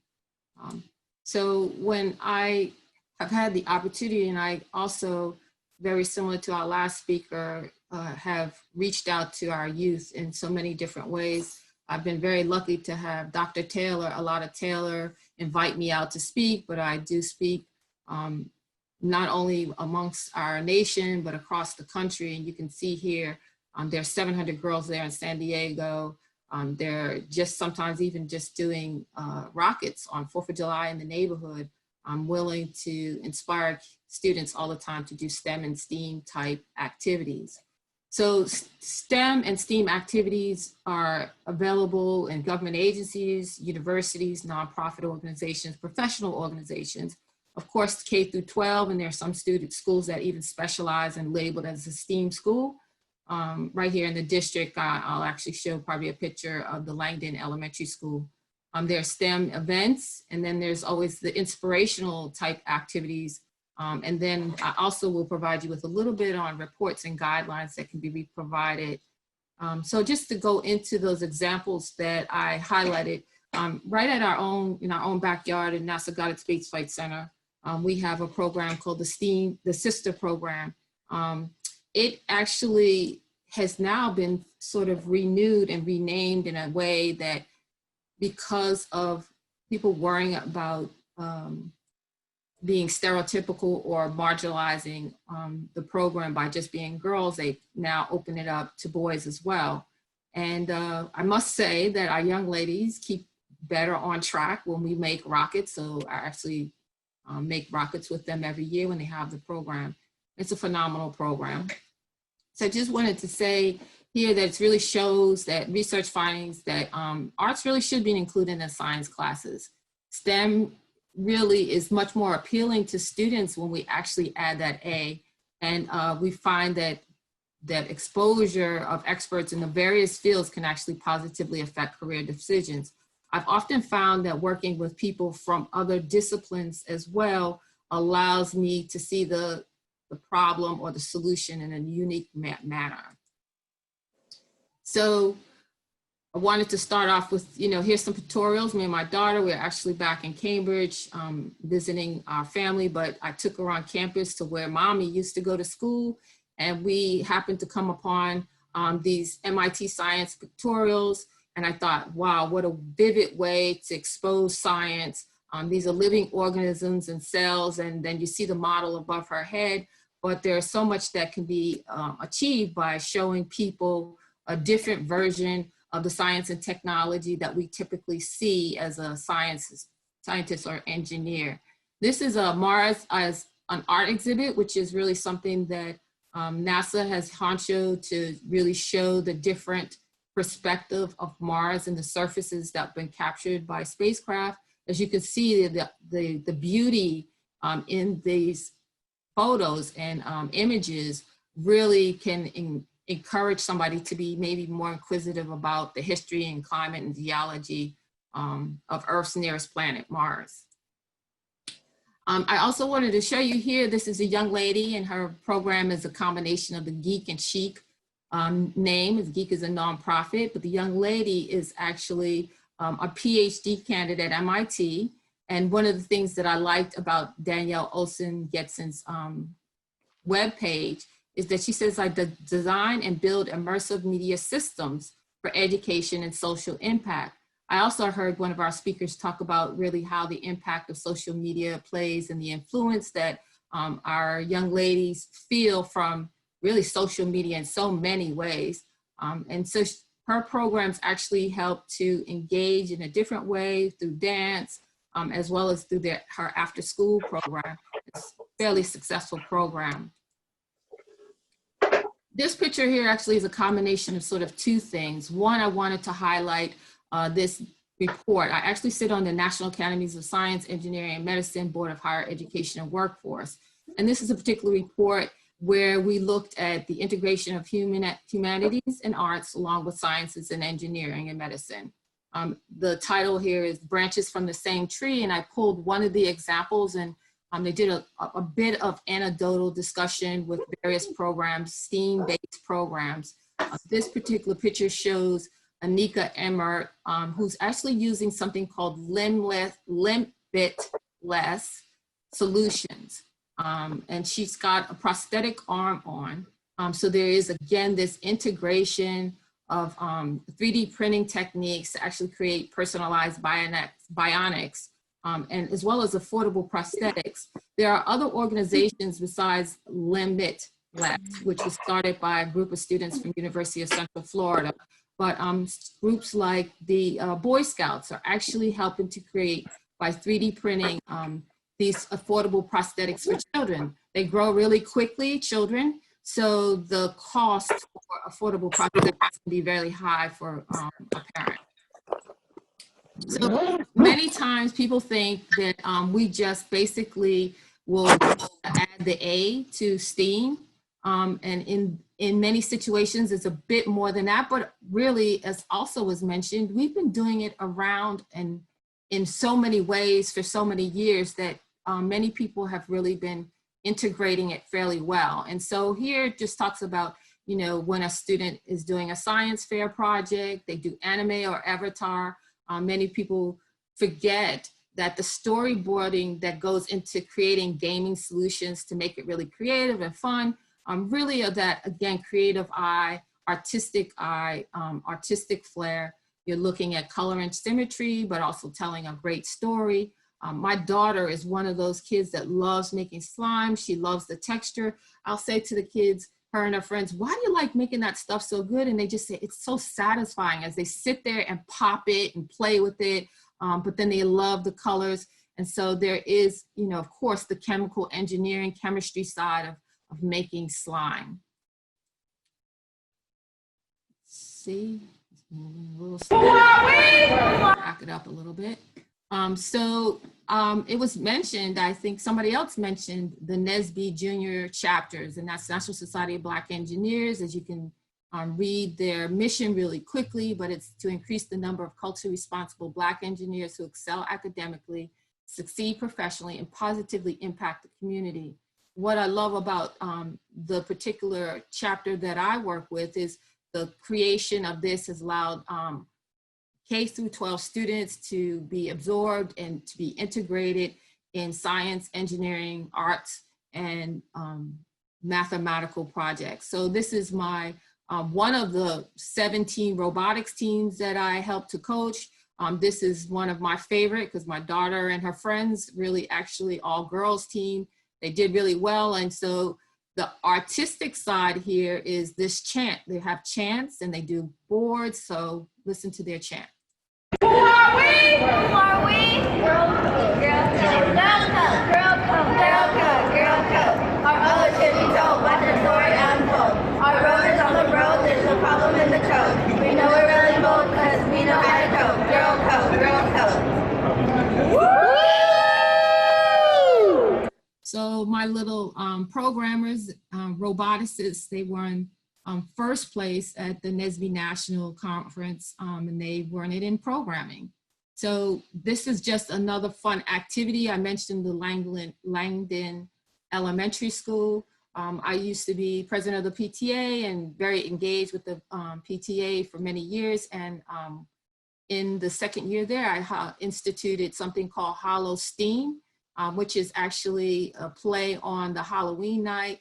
So when I have had the opportunity, and I also, very similar to our last speaker, have reached out to our youth in so many different ways. I've been very lucky to have Dr. Taylor, Alotta Taylor, invite me out to speak, but I do speak not only amongst our nation, but across the country. And you can see here, there's 700 girls there in San Diego. They're just sometimes even just doing rockets on 4th of July in the neighborhood. I'm willing to inspire students all the time to do STEM and STEAM type activities. So STEM and STEAM activities are available in government agencies, universities, nonprofit organizations, professional organizations, of course, K through 12, and there are some schools that even specialize and labeled as a STEAM school. Right here in the district, I'll actually show probably a picture of the Langdon Elementary School. There are STEM events, and then there's always the inspirational type activities. And then I also will provide you with a little bit on reports and guidelines that can be provided. So just to go into those examples that I highlighted, right at in our own backyard in NASA Goddard Space Flight Center, we have a program called the Sister Program. It actually has now been sort of renewed and renamed in a way that, because of people worrying about being stereotypical or marginalizing the program by just being girls, they now open it up to boys as well. And I must say that our young ladies keep better on track when we make rockets. So I actually make rockets with them every year when they have the program. It's a phenomenal program. So I just wanted to say here that it really shows that research findings that arts really should be included in science classes. STEM really is much more appealing to students when we actually add that A. And we find that exposure of experts in the various fields can actually positively affect career decisions. I've often found that working with people from other disciplines as well allows me to see the problem or the solution in a unique manner. So I wanted to start off with, here's some tutorials. Me and my daughter, we're actually back in Cambridge visiting our family, but I took her on campus to where mommy used to go to school. And we happened to come upon these MIT science pictorials. And I thought, wow, what a vivid way to expose science. These are living organisms and cells, and then you see the model above her head. But there's so much that can be achieved by showing people a different version of the science and technology that we typically see as a scientist or engineer. This is a Mars as an art exhibit, which is really something that NASA has honchoed to really show the different perspective of Mars and the surfaces that have been captured by spacecraft. As you can see, the beauty in these photos and images really can encourage somebody to be maybe more inquisitive about the history and climate and geology of Earth's nearest planet, Mars. I also wanted to show you here, this is a young lady and her program is a combination of the Geek and Chic name. Geek is a nonprofit, but the young lady is actually a PhD candidate at MIT. And one of the things that I liked about Danielle Olsen-Getson's webpage is that she says, I design and build immersive media systems for education and social impact. I also heard one of our speakers talk about really how the impact of social media plays and the influence that our young ladies feel from really social media in so many ways. And so her programs actually help to engage in a different way through dance, as well as through her after school program. It's a fairly successful program. This picture here actually is a combination of sort of two things. One, I wanted to highlight this report. I actually sit on the National Academies of Science, Engineering, and Medicine Board of Higher Education and Workforce. And this is a particular report where we looked at the integration of humanities and arts along with sciences and engineering and medicine. The title here is Branches from the Same Tree, and I pulled one of the examples, and they did a bit of anecdotal discussion with various programs, STEAM-based programs. This particular picture shows Anika Emmert, who's actually using something called limbitless solutions. And she's got a prosthetic arm on. So there is, again, this integration of 3D printing techniques to actually create personalized bionics, and as well as affordable prosthetics. There are other organizations besides Limbitless, which was started by a group of students from University of Central Florida. But groups like the Boy Scouts are actually helping to create, by 3D printing, these affordable prosthetics for children. They grow really quickly, children, so the cost for affordable prosthetics can be very high for a parent. So many times people think that we just basically will add the A to STEAM, and in many situations, it's a bit more than that, but really, as also was mentioned, we've been doing it around and in so many ways for so many years that many people have really been integrating it fairly well. And so here it just talks about, you know, when a student is doing a science fair project, they do anime or avatar, many people forget that the storyboarding that goes into creating gaming solutions to make it really creative and fun, really are that, again, creative eye, artistic flair. You're looking at color and symmetry, but also telling a great story. My daughter is one of those kids that loves making slime. She loves the texture. I'll say to the kids, her and her friends, why do you like making that stuff so good? And they just say, it's so satisfying as they sit there and pop it and play with it. But then they love the colors. And so there is, you know, of course, the chemical engineering, chemistry side of making slime. See, it's moving a little slow. Back it up a little bit. It was mentioned, I think somebody else mentioned the NSBE Junior chapters, and that's National Society of Black Engineers. As you can read their mission really quickly, but it's to increase the number of culturally responsible Black engineers who excel academically, succeed professionally, and positively impact the community. What I love about the particular chapter that I work with is the creation of this has allowed K through 12 students to be absorbed and to be integrated in science, engineering, arts, and mathematical projects. So this is my one of the 17 robotics teams that I help to coach. This is one of my favorite because my daughter and her friends, really actually all girls team, they did really well. And so the artistic side here is this chant. They have chants and they do boards. So listen to their chant. Who are we? Who are we? Girl code, girl code, girl code, girl code, girl code, girl code. Our mother should be told, watch the story unfold. Our road is on the road, there's no problem in the code. We know we're really bold because we know how to code. Girl code, girl code. Woo! So my little programmers, roboticists, they run first place at the NSBE National Conference, and they won it in programming. So this is just another fun activity. I mentioned the Langdon Elementary School. I used to be president of the PTA and very engaged with the PTA for many years. And in the second year there, I instituted something called Hollow Steam, which is actually a play on the Halloween night.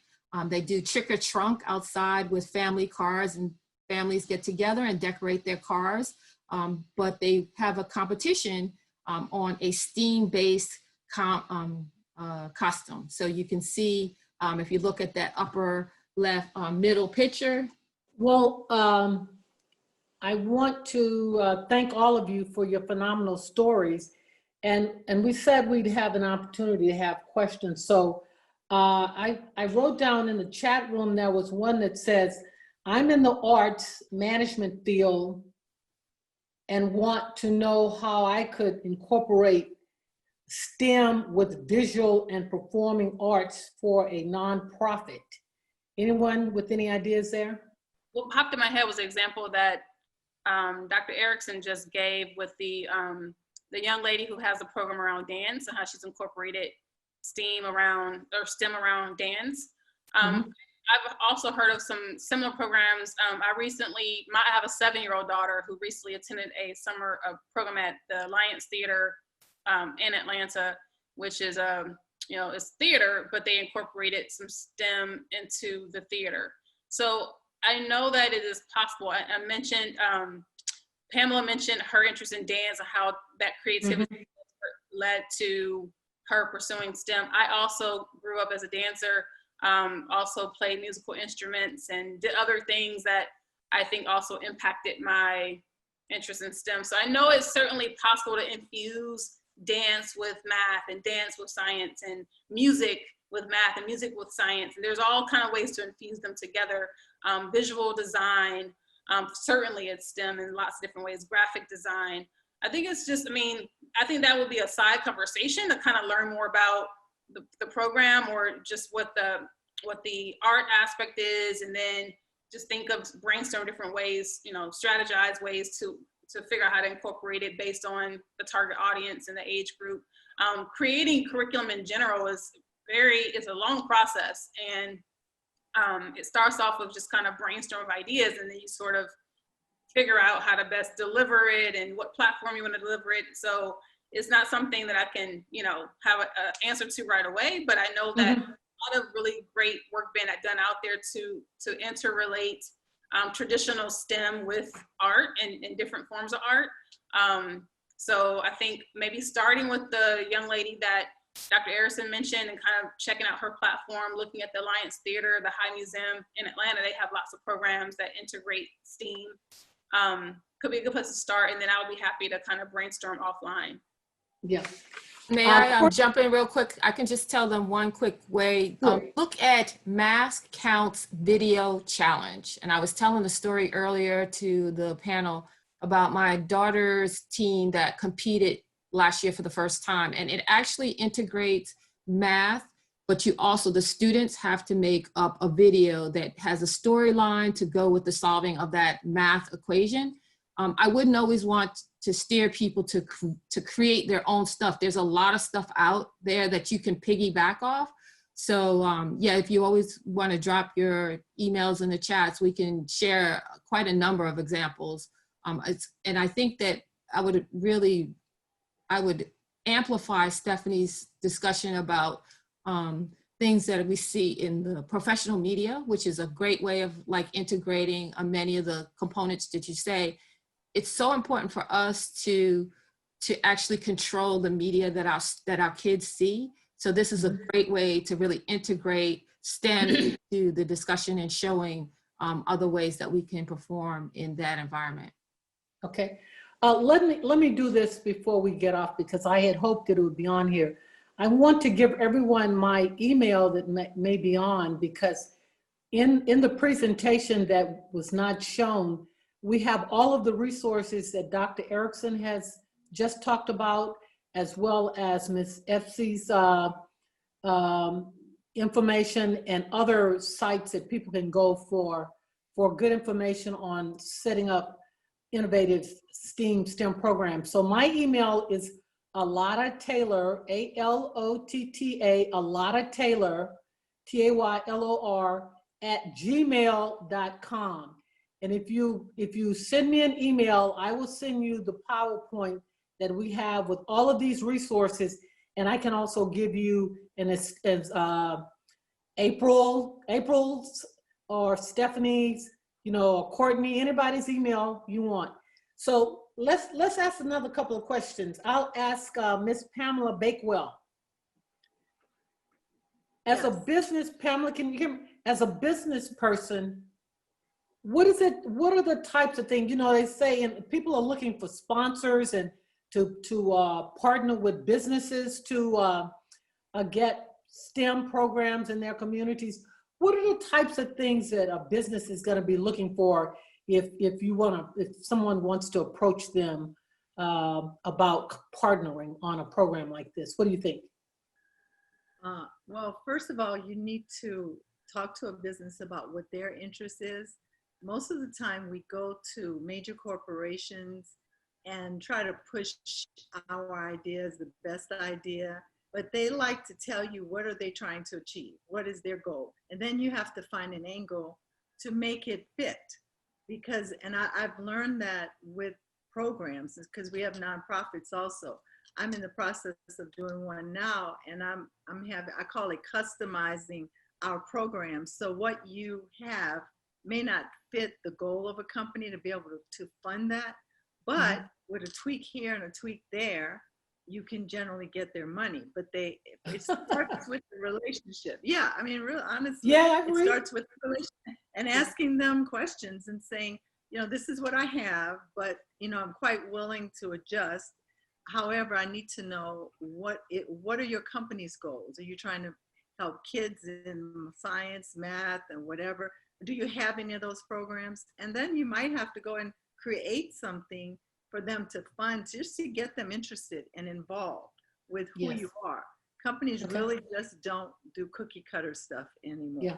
They do trick or trunk outside with family cars, and families get together and decorate their cars. But they have a competition on a steam-based costume. So you can see, if you look at that upper left middle picture. Well, I want to thank all of you for your phenomenal stories. And we said we'd have an opportunity to have questions. So I wrote down in the chat room, there was one that says, I'm in the arts management field and want to know how I could incorporate STEM with visual and performing arts for a nonprofit. Anyone with any ideas there? What popped in my head was an example that Dr. Ericsson just gave with the young lady who has a program around dance and how she's incorporated STEM around dance. I've also heard of some similar programs. I have a 7-year-old daughter who recently attended a summer program at the Alliance Theater in Atlanta, which is it's theater, but they incorporated some STEM into the theater. So I know that it is possible. I mentioned, Pamela mentioned her interest in dance and how that creativity led to her pursuing STEM. I also grew up as a dancer, also played musical instruments and did other things that I think also impacted my interest in STEM. So I know it's certainly possible to infuse dance with math and dance with science and music with math and music with science. And there's all kind of ways to infuse them together. Visual design, certainly it's STEM in lots of different ways, graphic design. I think it's just, I think that would be a side conversation to kind of learn more about the program, or just what the art aspect is, and then just brainstorm different ways, strategize ways to figure out how to incorporate it based on the target audience and the age group. Creating curriculum in general is a long process, and it starts off with just kind of brainstorm of ideas, and then you sort of figure out how to best deliver it and what platform you want to deliver it. So it's not something that I can, have an answer to right away, but I know that a lot of really great work being done out there to interrelate traditional STEM with art and different forms of art. So I think maybe starting with the young lady that Dr. Ericsson mentioned and kind of checking out her platform, looking at the Alliance Theater, the High Museum in Atlanta, they have lots of programs that integrate STEAM. Could be a good place to start, and then I would be happy to kind of brainstorm offline. Yeah. May I jump in real quick? I can just tell them one quick way. Look at Mask Counts Video Challenge. And I was telling the story earlier to the panel about my daughter's team that competed last year for the first time. And it actually integrates math, but the students have to make up a video that has a storyline to go with the solving of that math equation. I wouldn't always want to steer people to create their own stuff. There's a lot of stuff out there that you can piggyback off. So yeah, if you always want to drop your emails in the chats, we can share quite a number of examples. And I think that I would amplify Stephanie's discussion about things that we see in the professional media, which is a great way of integrating many of the components that you say. It's so important for us to actually control the media that our kids see. So this is a great way to really integrate STEM into the discussion and showing other ways that we can perform in that environment. Okay, let me do this before we get off, because I had hoped that it would be on here. I want to give everyone my email that may be on, because in the presentation that was not shown, we have all of the resources that Dr. Ericsson has just talked about, as well as Ms. FC's information and other sites that people can go for for good information on setting up innovative STEM programs. So my email is Alotta Taylor, ALOTTA, Alotta Taylor, TAYLOR @gmail.com. And if you send me an email, I will send you the PowerPoint that we have with all of these resources. And I can also give you April's or Stephanie's, or Courtney, anybody's email you want. So let's ask another couple of questions. I'll ask Miss Pamela Bakewell. As a business, Pamela, can you hear me? As a business person, what are the types of things, they say, and people are looking for sponsors and to partner with businesses to get STEM programs in their communities. What are the types of things that a business is going to be looking for if someone wants to approach them about partnering on a program like this? What do you think? Well, first of all, you need to talk to a business about what their interest is. Most of the time we go to major corporations and try to push our ideas, the best idea, but they like to tell you what are they trying to achieve, what is their goal, and then you have to find an angle to make it fit. Because, and I've learned that with programs, because we have nonprofits also. I'm in the process of doing one now, and I call it customizing our programs. So what you have may not fit the goal of a company to be able to fund that, but with a tweak here and a tweak there, you can generally get their money. But it starts with the relationship. Yeah, I mean, real honestly, it starts with the relationship and asking them questions and saying, this is what I have, but I'm quite willing to adjust. However, I need to know what are your company's goals? Are you trying to help kids in science, math, and whatever? Do you have any of those programs? And then you might have to go and create something for them to fund, just to get them interested and involved with who you are. Companies really just don't do cookie cutter stuff anymore. Yeah.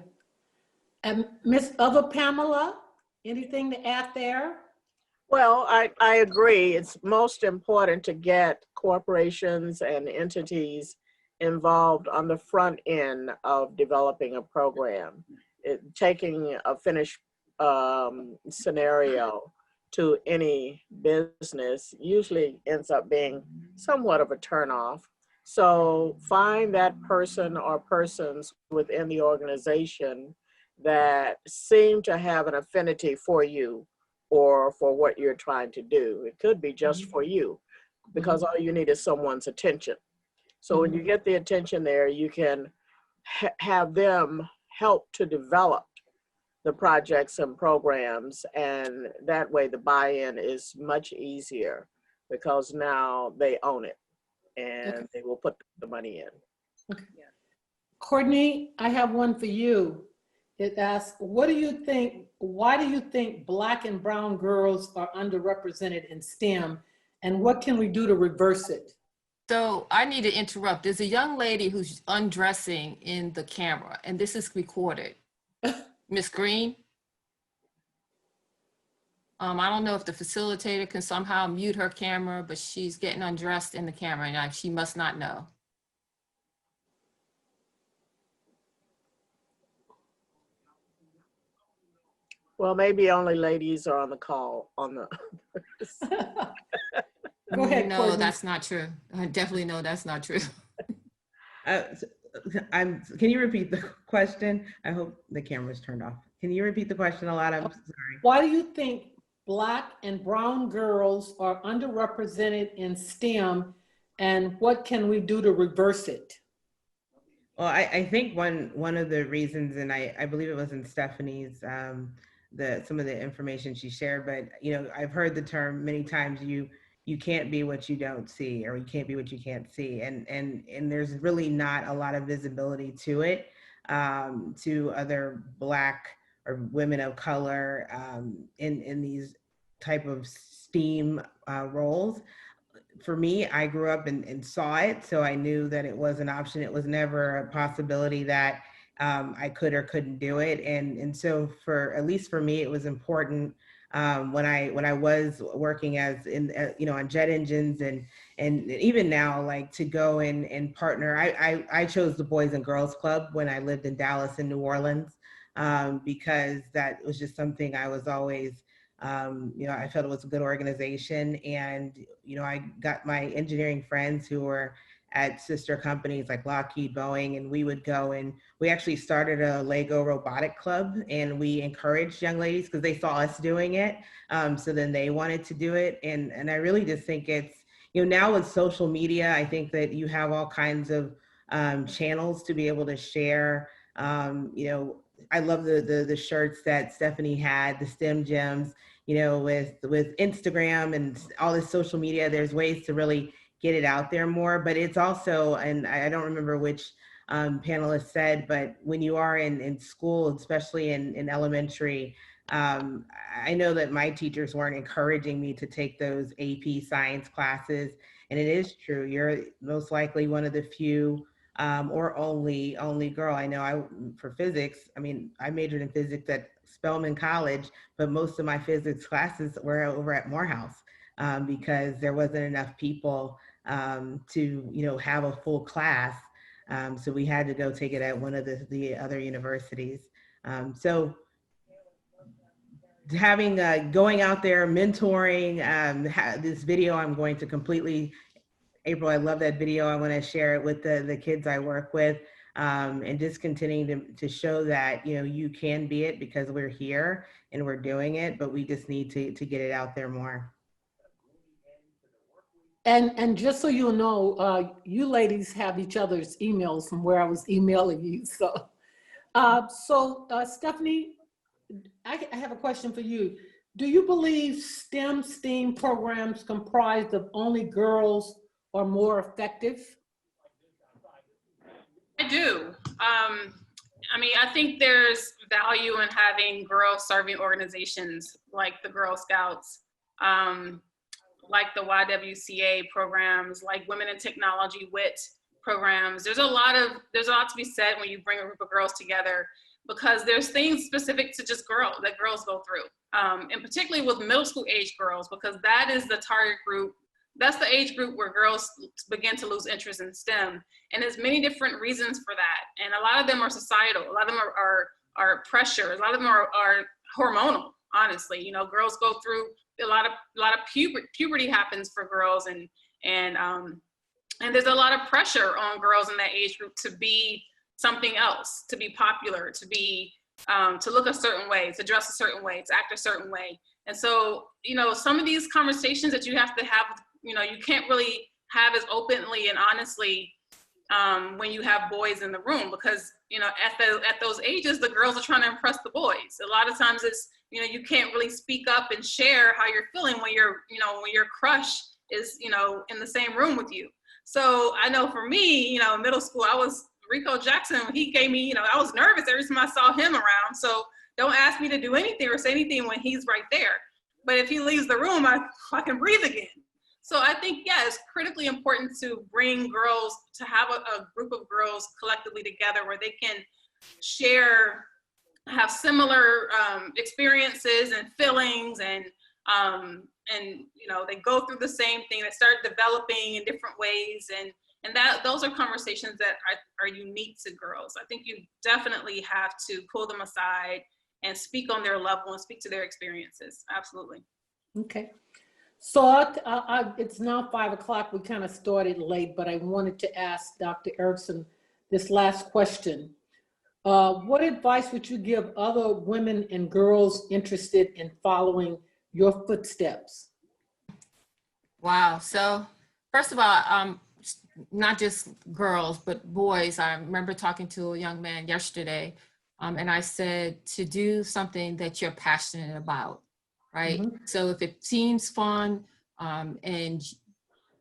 And Miss Other Pamela, anything to add there? Well, I agree. It's most important to get corporations and entities involved on the front end of developing a program. Taking a finished scenario to any business usually ends up being somewhat of a turnoff. So find that person or persons within the organization that seem to have an affinity for you or for what you're trying to do. It could be just for you, because all you need is someone's attention. So when you get the attention there, you can have them help to develop the projects and programs, and that way the buy-in is much easier because now they own it and they will put the money in. Okay. Courtney, I have one for you. It asks, why do you think Black and brown girls are underrepresented in STEM, and what can we do to reverse it? So I need to interrupt. There's a young lady who's undressing in the camera, and this is recorded. Miss Green? I don't know if the facilitator can somehow mute her camera, but she's getting undressed in the camera, and she must not know. Well, maybe only ladies are on the call on the. Go ahead, No, Courtney. that's not true. I definitely know that's not true. Can you repeat the question? I hope the camera's turned off. Can you repeat the question, Alotta? I'm sorry. Why do you think Black and brown girls are underrepresented in STEM, and what can we do to reverse it? Well, I think one of the reasons, and I believe it was in Stephanie's, some of the information she shared, but I've heard the term many times, you can't be what you don't see, or you can't be what you can't see. And there's really not a lot of visibility to it, to other Black or women of color in these type of STEAM roles. For me, I grew up and saw it, so I knew that it was an option. It was never a possibility that I could or couldn't do it. And so for, at least for me, it was important when I was working as in, on jet engines and even now, like to go and partner. I chose the Boys and Girls Club when I lived in Dallas and New Orleans because that was just something I was always, I felt it was a good organization. And, I got my engineering friends who were at sister companies like Lockheed, Boeing, and we would go and we actually started a Lego robotic club, and we encouraged young ladies because they saw us doing it. So then they wanted to do it. And I really just think it's, now with social media, I think that you have all kinds of channels to be able to share. I love the shirts that Stephanie had, the STEM gems, with Instagram and all this social media. There's ways to really get it out there more, but it's also, and I don't remember which panelist said, but when you are in school, especially in elementary, I know that my teachers weren't encouraging me to take those AP science classes. And it is true, you're most likely one of the few or only girl. I know for physics, I majored in physics at Spelman College, but most of my physics classes were over at Morehouse because there wasn't enough people to have a full class. So we had to go take it at one of the other universities. So having, going out there, mentoring, this video, I'm going to completely, Aprille, I love that video. I want to share it with the kids I work with, and just continuing to show that, you can be it because we're here and we're doing it, but we just need to get it out there more. And just so you know, you ladies have each other's emails from where I was emailing you. So, Stephanie, I have a question for you. Do you believe STEAM programs comprised of only girls are more effective? I do. I think there's value in having girls serving organizations like the Girl Scouts, like the YWCA programs, like Women in Technology WIT programs. There's a lot to be said when you bring a group of girls together, because there's things specific to just that girls go through, and particularly with middle school age girls, because that is the target group. That's the age group where girls begin to lose interest in STEM. And there's many different reasons for that. And a lot of them are societal. A lot of them are pressure. A lot of them are hormonal, honestly. Girls go through a lot of puberty happens for girls, and there's a lot of pressure on girls in that age group to be something else, to be popular, to be to look a certain way, to dress a certain way, to act a certain way. And so, some of these conversations that you have to have, you can't really have as openly and honestly when you have boys in the room, because, at those ages, the girls are trying to impress the boys. A lot of times it's, you can't really speak up and share how you're feeling when when your crush is, in the same room with you. So I know for me, in middle school, I was Rico Jackson. He gave me, I was nervous every time I saw him around. So don't ask me to do anything or say anything when he's right there. But if he leaves the room, I can breathe again. So I think, yeah, it's critically important to bring girls, to have a group of girls collectively together where they can share, have similar experiences and feelings, and they go through the same thing. They start developing in different ways, and those are conversations that are unique to girls. I think you definitely have to pull them aside and speak on their level and speak to their experiences. Absolutely. Okay. So it's now 5 o'clock. We kind of started late, but I wanted to ask Dr. Ericsson this last question. What advice would you give other women and girls interested in following your footsteps? Wow. So first of all, not just girls, but boys. I remember talking to a young man yesterday, and I said to do something that you're passionate about, right? Mm-hmm. So if it seems fun, and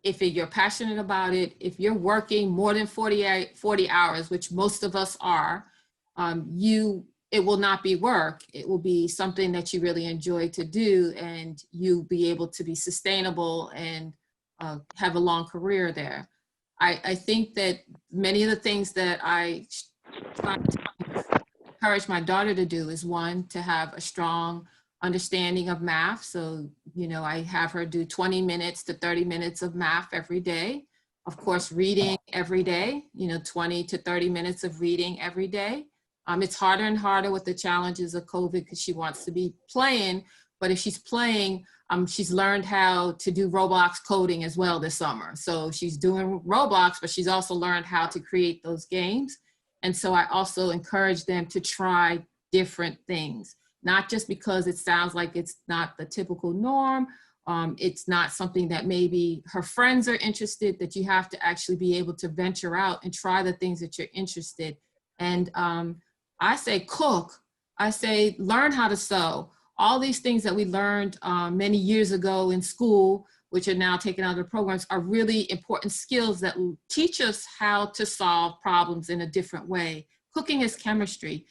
if you're passionate about it, if you're working more than 40 hours, which most of us are, it will not be work. It will be something that you really enjoy to do, and you'll be able to be sustainable and have a long career there. I think that many of the things that I trying to encourage my daughter to do is, one, to have a strong understanding of math. So, you know, I have her do 20 minutes to 30 minutes of math every day. Of course, reading every day, you know, 20 to 30 minutes of reading every day. It's harder and harder with the challenges of COVID because she wants to be playing, but if she's playing, she's learned how to do Roblox coding as well this summer. So she's doing Roblox, but she's also learned how to create those games. And so I also encourage them to try different things, not just because it sounds like it's not the typical norm. It's not something that maybe her friends are interested, that you have to actually be able to venture out and try the things that you're interested. And I say cook, I say learn how to sew. All these things that we learned many years ago in school, which are now taken out of the programs, are really important skills that teach us how to solve problems in a different way. Cooking is chemistry.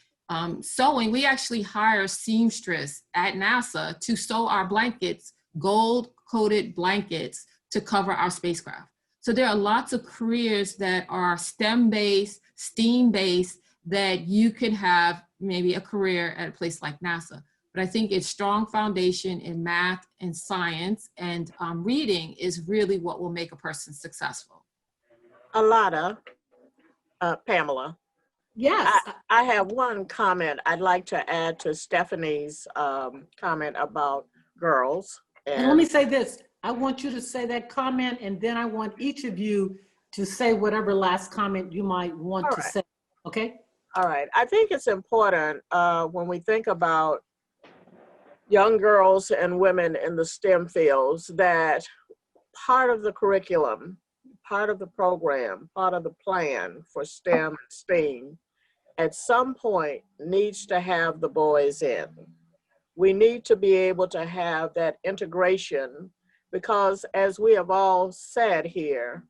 Sewing, we actually hire seamstress at NASA to sew our blankets, gold-coated blankets, to cover our spacecraft. So there are lots of careers that are STEM-based, STEAM-based, that you could have maybe a career at a place like NASA. But I think it's strong foundation in math and science and reading is really what will make a person successful. Alotta, Pamela. Yes. I have one comment I'd like to add to Stephanie's comment about girls. And let me say this. I want you to say that comment, and then I want each of you to say whatever last comment you might want to say. Okay? All right. I think it's important when we think about young girls and women in the STEM fields that part of the curriculum, part of the program, part of the plan for STEM and STEAM at some point needs to have the boys in. We need to be able to have that integration because, as we have all said here,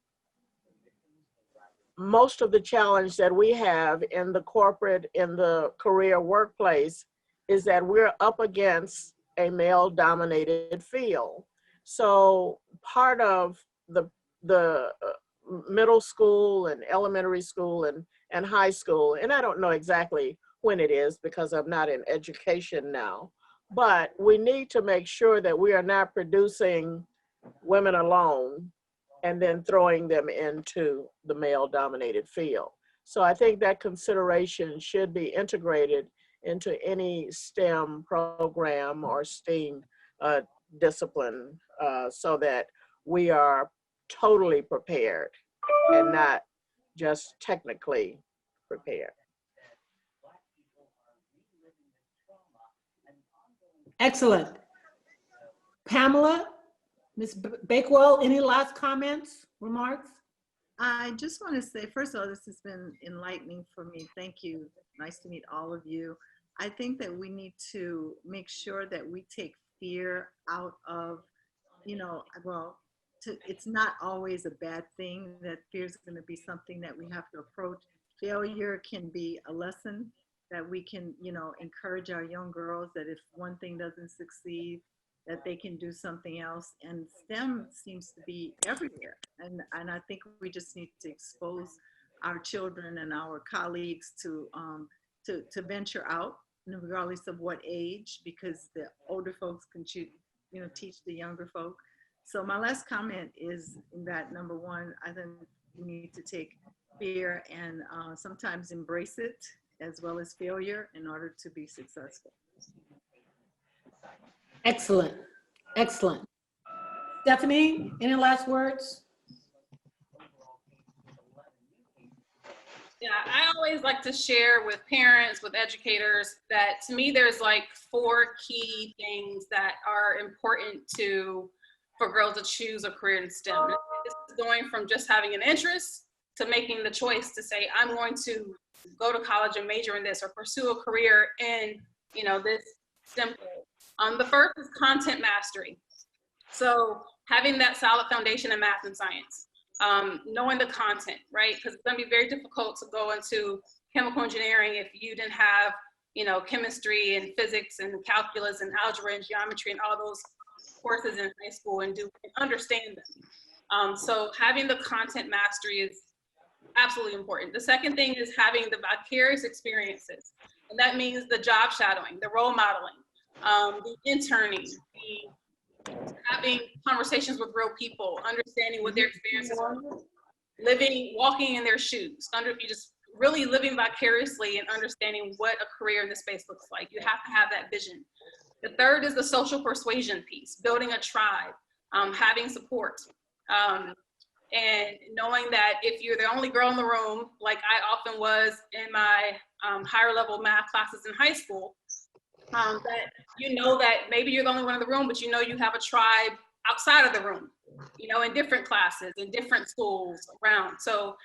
most of the challenge that we have in the corporate, in the career workplace is that we're up against a male-dominated field. So part of the middle school and elementary school and high school, and I don't know exactly when it is because I'm not in education now, but we need to make sure that we are not producing women alone and then throwing them into the male-dominated field. So I think that consideration should be integrated into any STEM program or STEAM discipline so that we are totally prepared and not just technically prepared. Excellent. Pamela, Ms. Bakewell, any last comments, remarks? I just want to say, first of all, this has been enlightening for me. Thank you. Nice to meet all of you. I think that we need to make sure that we take fear out of, it's not always a bad thing that fear is going to be something that we have to approach. Failure can be a lesson that we can, encourage our young girls that if one thing doesn't succeed, that they can do something else. And STEM seems to be everywhere. And I think we just need to expose our children and our colleagues to venture out, regardless of what age, because the older folks can teach the younger folk. So my last comment is that, number one, I think we need to take fear and sometimes embrace it as well as failure in order to be successful. Excellent. Excellent. Stephanie, any last words? Yeah, I always like to share with parents, with educators, that to me there's like 4 key things that are important for girls to choose a career in STEM. This is going from just having an interest to making the choice to say, I'm going to go to college and major in this or pursue a career in, this STEM field. The first is content mastery. So having that solid foundation in math and science, knowing the content, right? Because it's going to be very difficult to go into chemical engineering if you didn't have, chemistry and physics and calculus and algebra and geometry and all those courses in high school and understand them. So having the content mastery is Absolutely important. The second thing is having the vicarious experiences. And that means the job shadowing, the role modeling, the interning, the having conversations with real people, understanding what their experiences are, living, walking in their shoes, you just really living vicariously and understanding what a career in this space looks like. You have to have that vision. The third is the social persuasion piece, building a tribe, having support. And knowing that if you're the only girl in the room, like I often was in my higher level math classes in high school, that you know that maybe you're the only one in the room, but you know you have a tribe outside of the room, you know, in different classes, in different schools around. So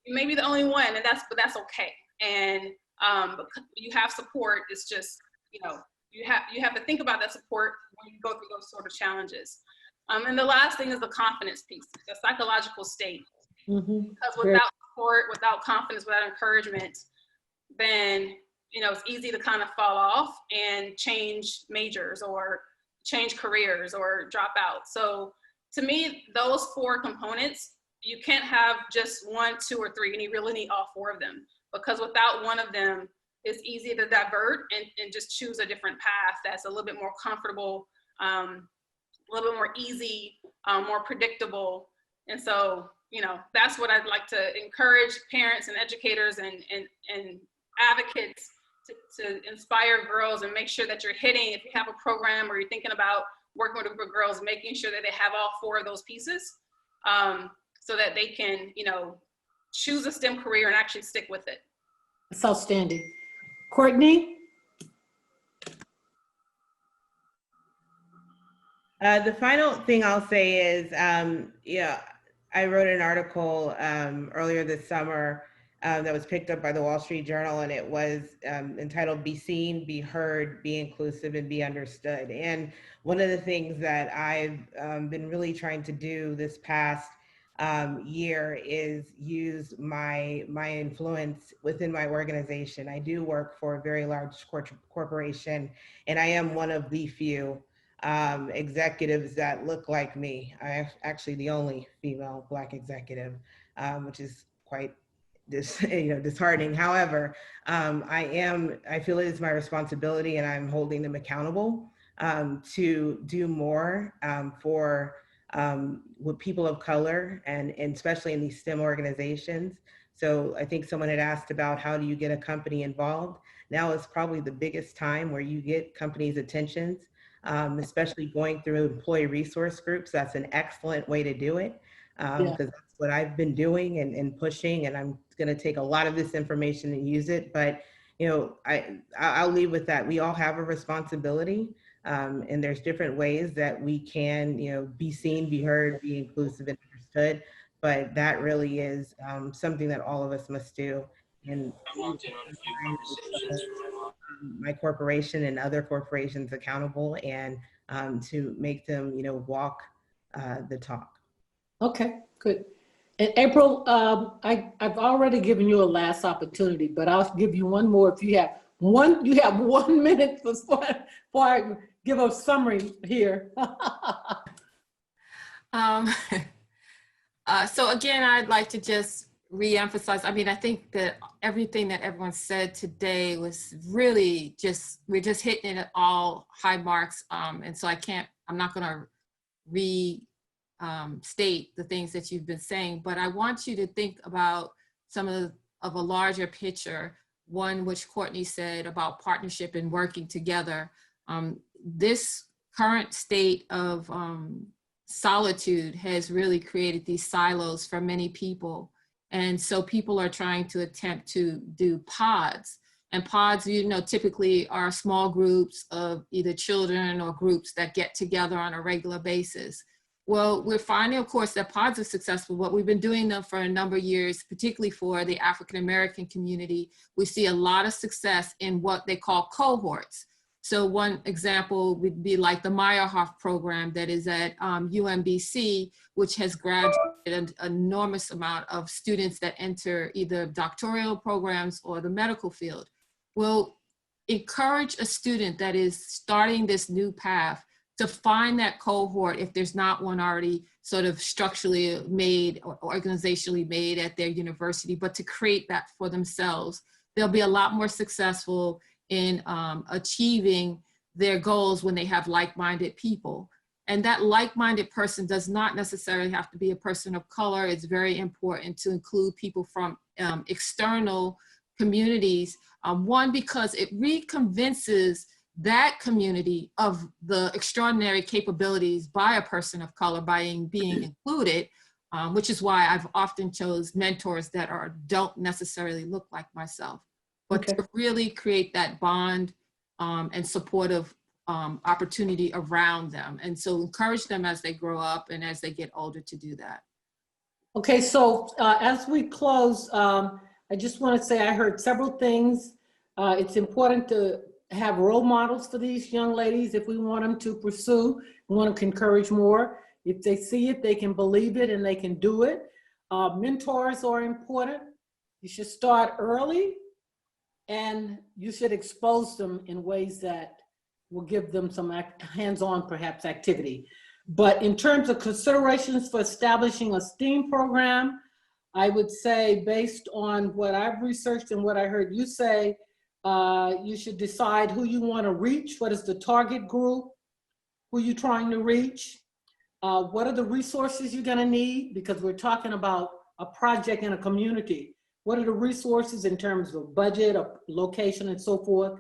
you may be the only one, and but that's okay. And you have support. It's just, you know, you have to think about that support when you go through those sort of challenges. And the last thing is the confidence piece, the psychological state. Because without support, without confidence, without encouragement, then, you know, it's easy to kind of fall off and change majors or change careers or drop out. So to me, those 4 components, you can't have just 1, 2, or 3, and you really need all 4 of them. Because without one of them, it's easy to divert and just choose a different path that's a little bit more comfortable, a little bit more easy, more predictable. And so, you know, that's what I'd like to encourage parents and educators and advocates to inspire girls and make sure that you're hitting, if you have a program or you're thinking about working with a group of girls, making sure that they have all 4 of those pieces so that they can, you know, choose a STEM career and actually stick with it. That's outstanding. Courtney? The final thing I'll say is, yeah, I wrote an article earlier this summer that was picked up by the Wall Street Journal, and it was entitled "Be Seen, Be Heard, Be Inclusive, and Be Understood." And one of the things that I've been really trying to do this past year is use my influence within my organization. I do work for a very large corporation, and I am one of the few executives that look like me. I'm actually the only female Black executive, which is quite disheartening. However, I feel it is my responsibility, and I'm holding them accountable to do more for with people of color and especially in these STEM organizations. So I think someone had asked about how do you get a company involved. Now is probably the biggest time where you get companies' attentions, especially going through employee resource groups. That's an excellent way to do it because that's what I've been doing and pushing, and I'm going to take a lot of this information and use it. But, you know, I'll leave with that. We all have a responsibility. And there's different ways that we can, you know, be seen, be heard, be inclusive and understood. But that really is something that all of us must do. And my corporation and other corporations accountable and to make them, you know, walk the talk. Okay, good. And Aprille, I've already given you a last opportunity, but I'll give you one more. If you have 1 minute before I give a summary here. So again, I'd like to just reemphasize, I mean, I think that everything that everyone said today was really we're just hitting it at all high marks. And so I'm not gonna state the things that you've been saying, but I want you to think about some of a larger picture, one which Courtney said about partnership and working together. This current state of solitude has really created these silos for many people. And so people are trying to attempt to do pods. And pods, you know, typically are small groups of either children or groups that get together on a regular basis. Well, we're finding, of course, that pods are successful, but we've been doing them for a number of years, particularly for the African-American community. We see a lot of success in what they call cohorts. So one example would be like the Meyerhoff program that is at UMBC, which has graduated an enormous amount of students that enter either doctoral programs or the medical field. Well, encourage a student that is starting this new path to find that cohort if there's not one already sort of structurally made or organizationally made at their university, but to create that for themselves. They'll be a lot more successful in achieving their goals when they have like-minded people. And that like-minded person does not necessarily have to be a person of color. It's very important to include people from external communities. One, because it reconvinces that community of the extraordinary capabilities by a person of color by being included, which is why I've often chose mentors that don't necessarily look like myself, but to really create that bond and supportive opportunity around them. And so encourage them as they grow up and as they get older to do that. Okay, so as we close, I just want to say I heard several things. It's important to have role models for these young ladies if we want them to pursue. We want to encourage more. If they see it, they can believe it and they can do it. Mentors are important. You should start early and you should expose them in ways that will give them some hands-on perhaps activity. But in terms of considerations for establishing a STEAM program, I would say based on what I've researched and what I heard you say, you should decide who you want to reach. What is the target group? Who you're trying to reach? What are the resources you're going to need? Because we're talking about a project in a community. What are the resources in terms of budget, or location, and so forth?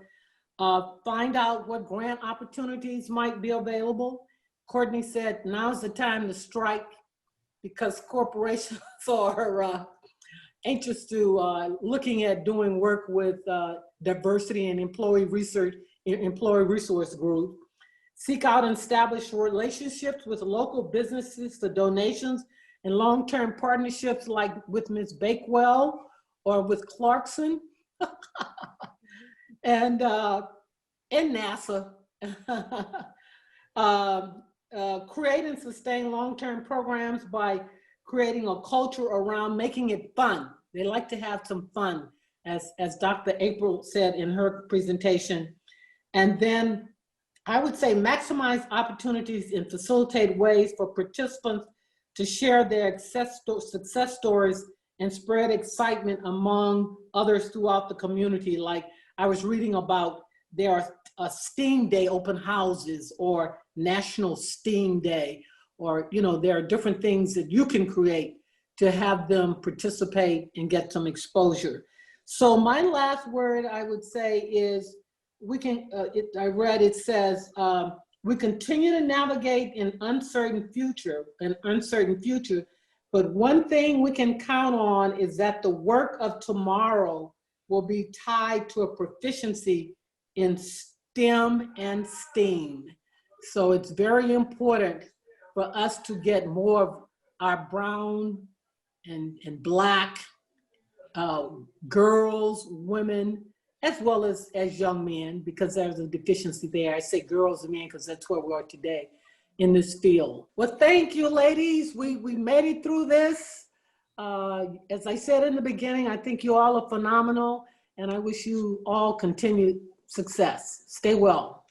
Find out what grant opportunities might be available. Courtney said, now's the time to strike because corporations are anxious to looking at doing work with diversity and employee resource group. Seek out and establish relationships with local businesses for donations and long-term partnerships like with Ms. Bakewell or with Clarkson and NASA. Create and sustain long-term programs by creating a culture around making it fun. They like to have some fun, as Dr. Aprille said in her presentation. And then I would say maximize opportunities and facilitate ways for participants to share their success stories and spread excitement among others throughout the community. Like I was reading about, there are a STEAM Day open houses or National STEAM Day, or there are different things that you can create to have them participate and get some exposure. So my last word I would say is, we can, it says, we continue to navigate an uncertain future, but one thing we can count on is that the work of tomorrow will be tied to a proficiency in STEM and STEAM. So it's very important for us to get more of our brown and Black girls, women, as well as young men, because there's a deficiency there. I say girls and men because that's where we are today in this field. Well, thank you, ladies. We made it through this. As I said in the beginning, I think you all are phenomenal, and I wish you all continued success. Stay well.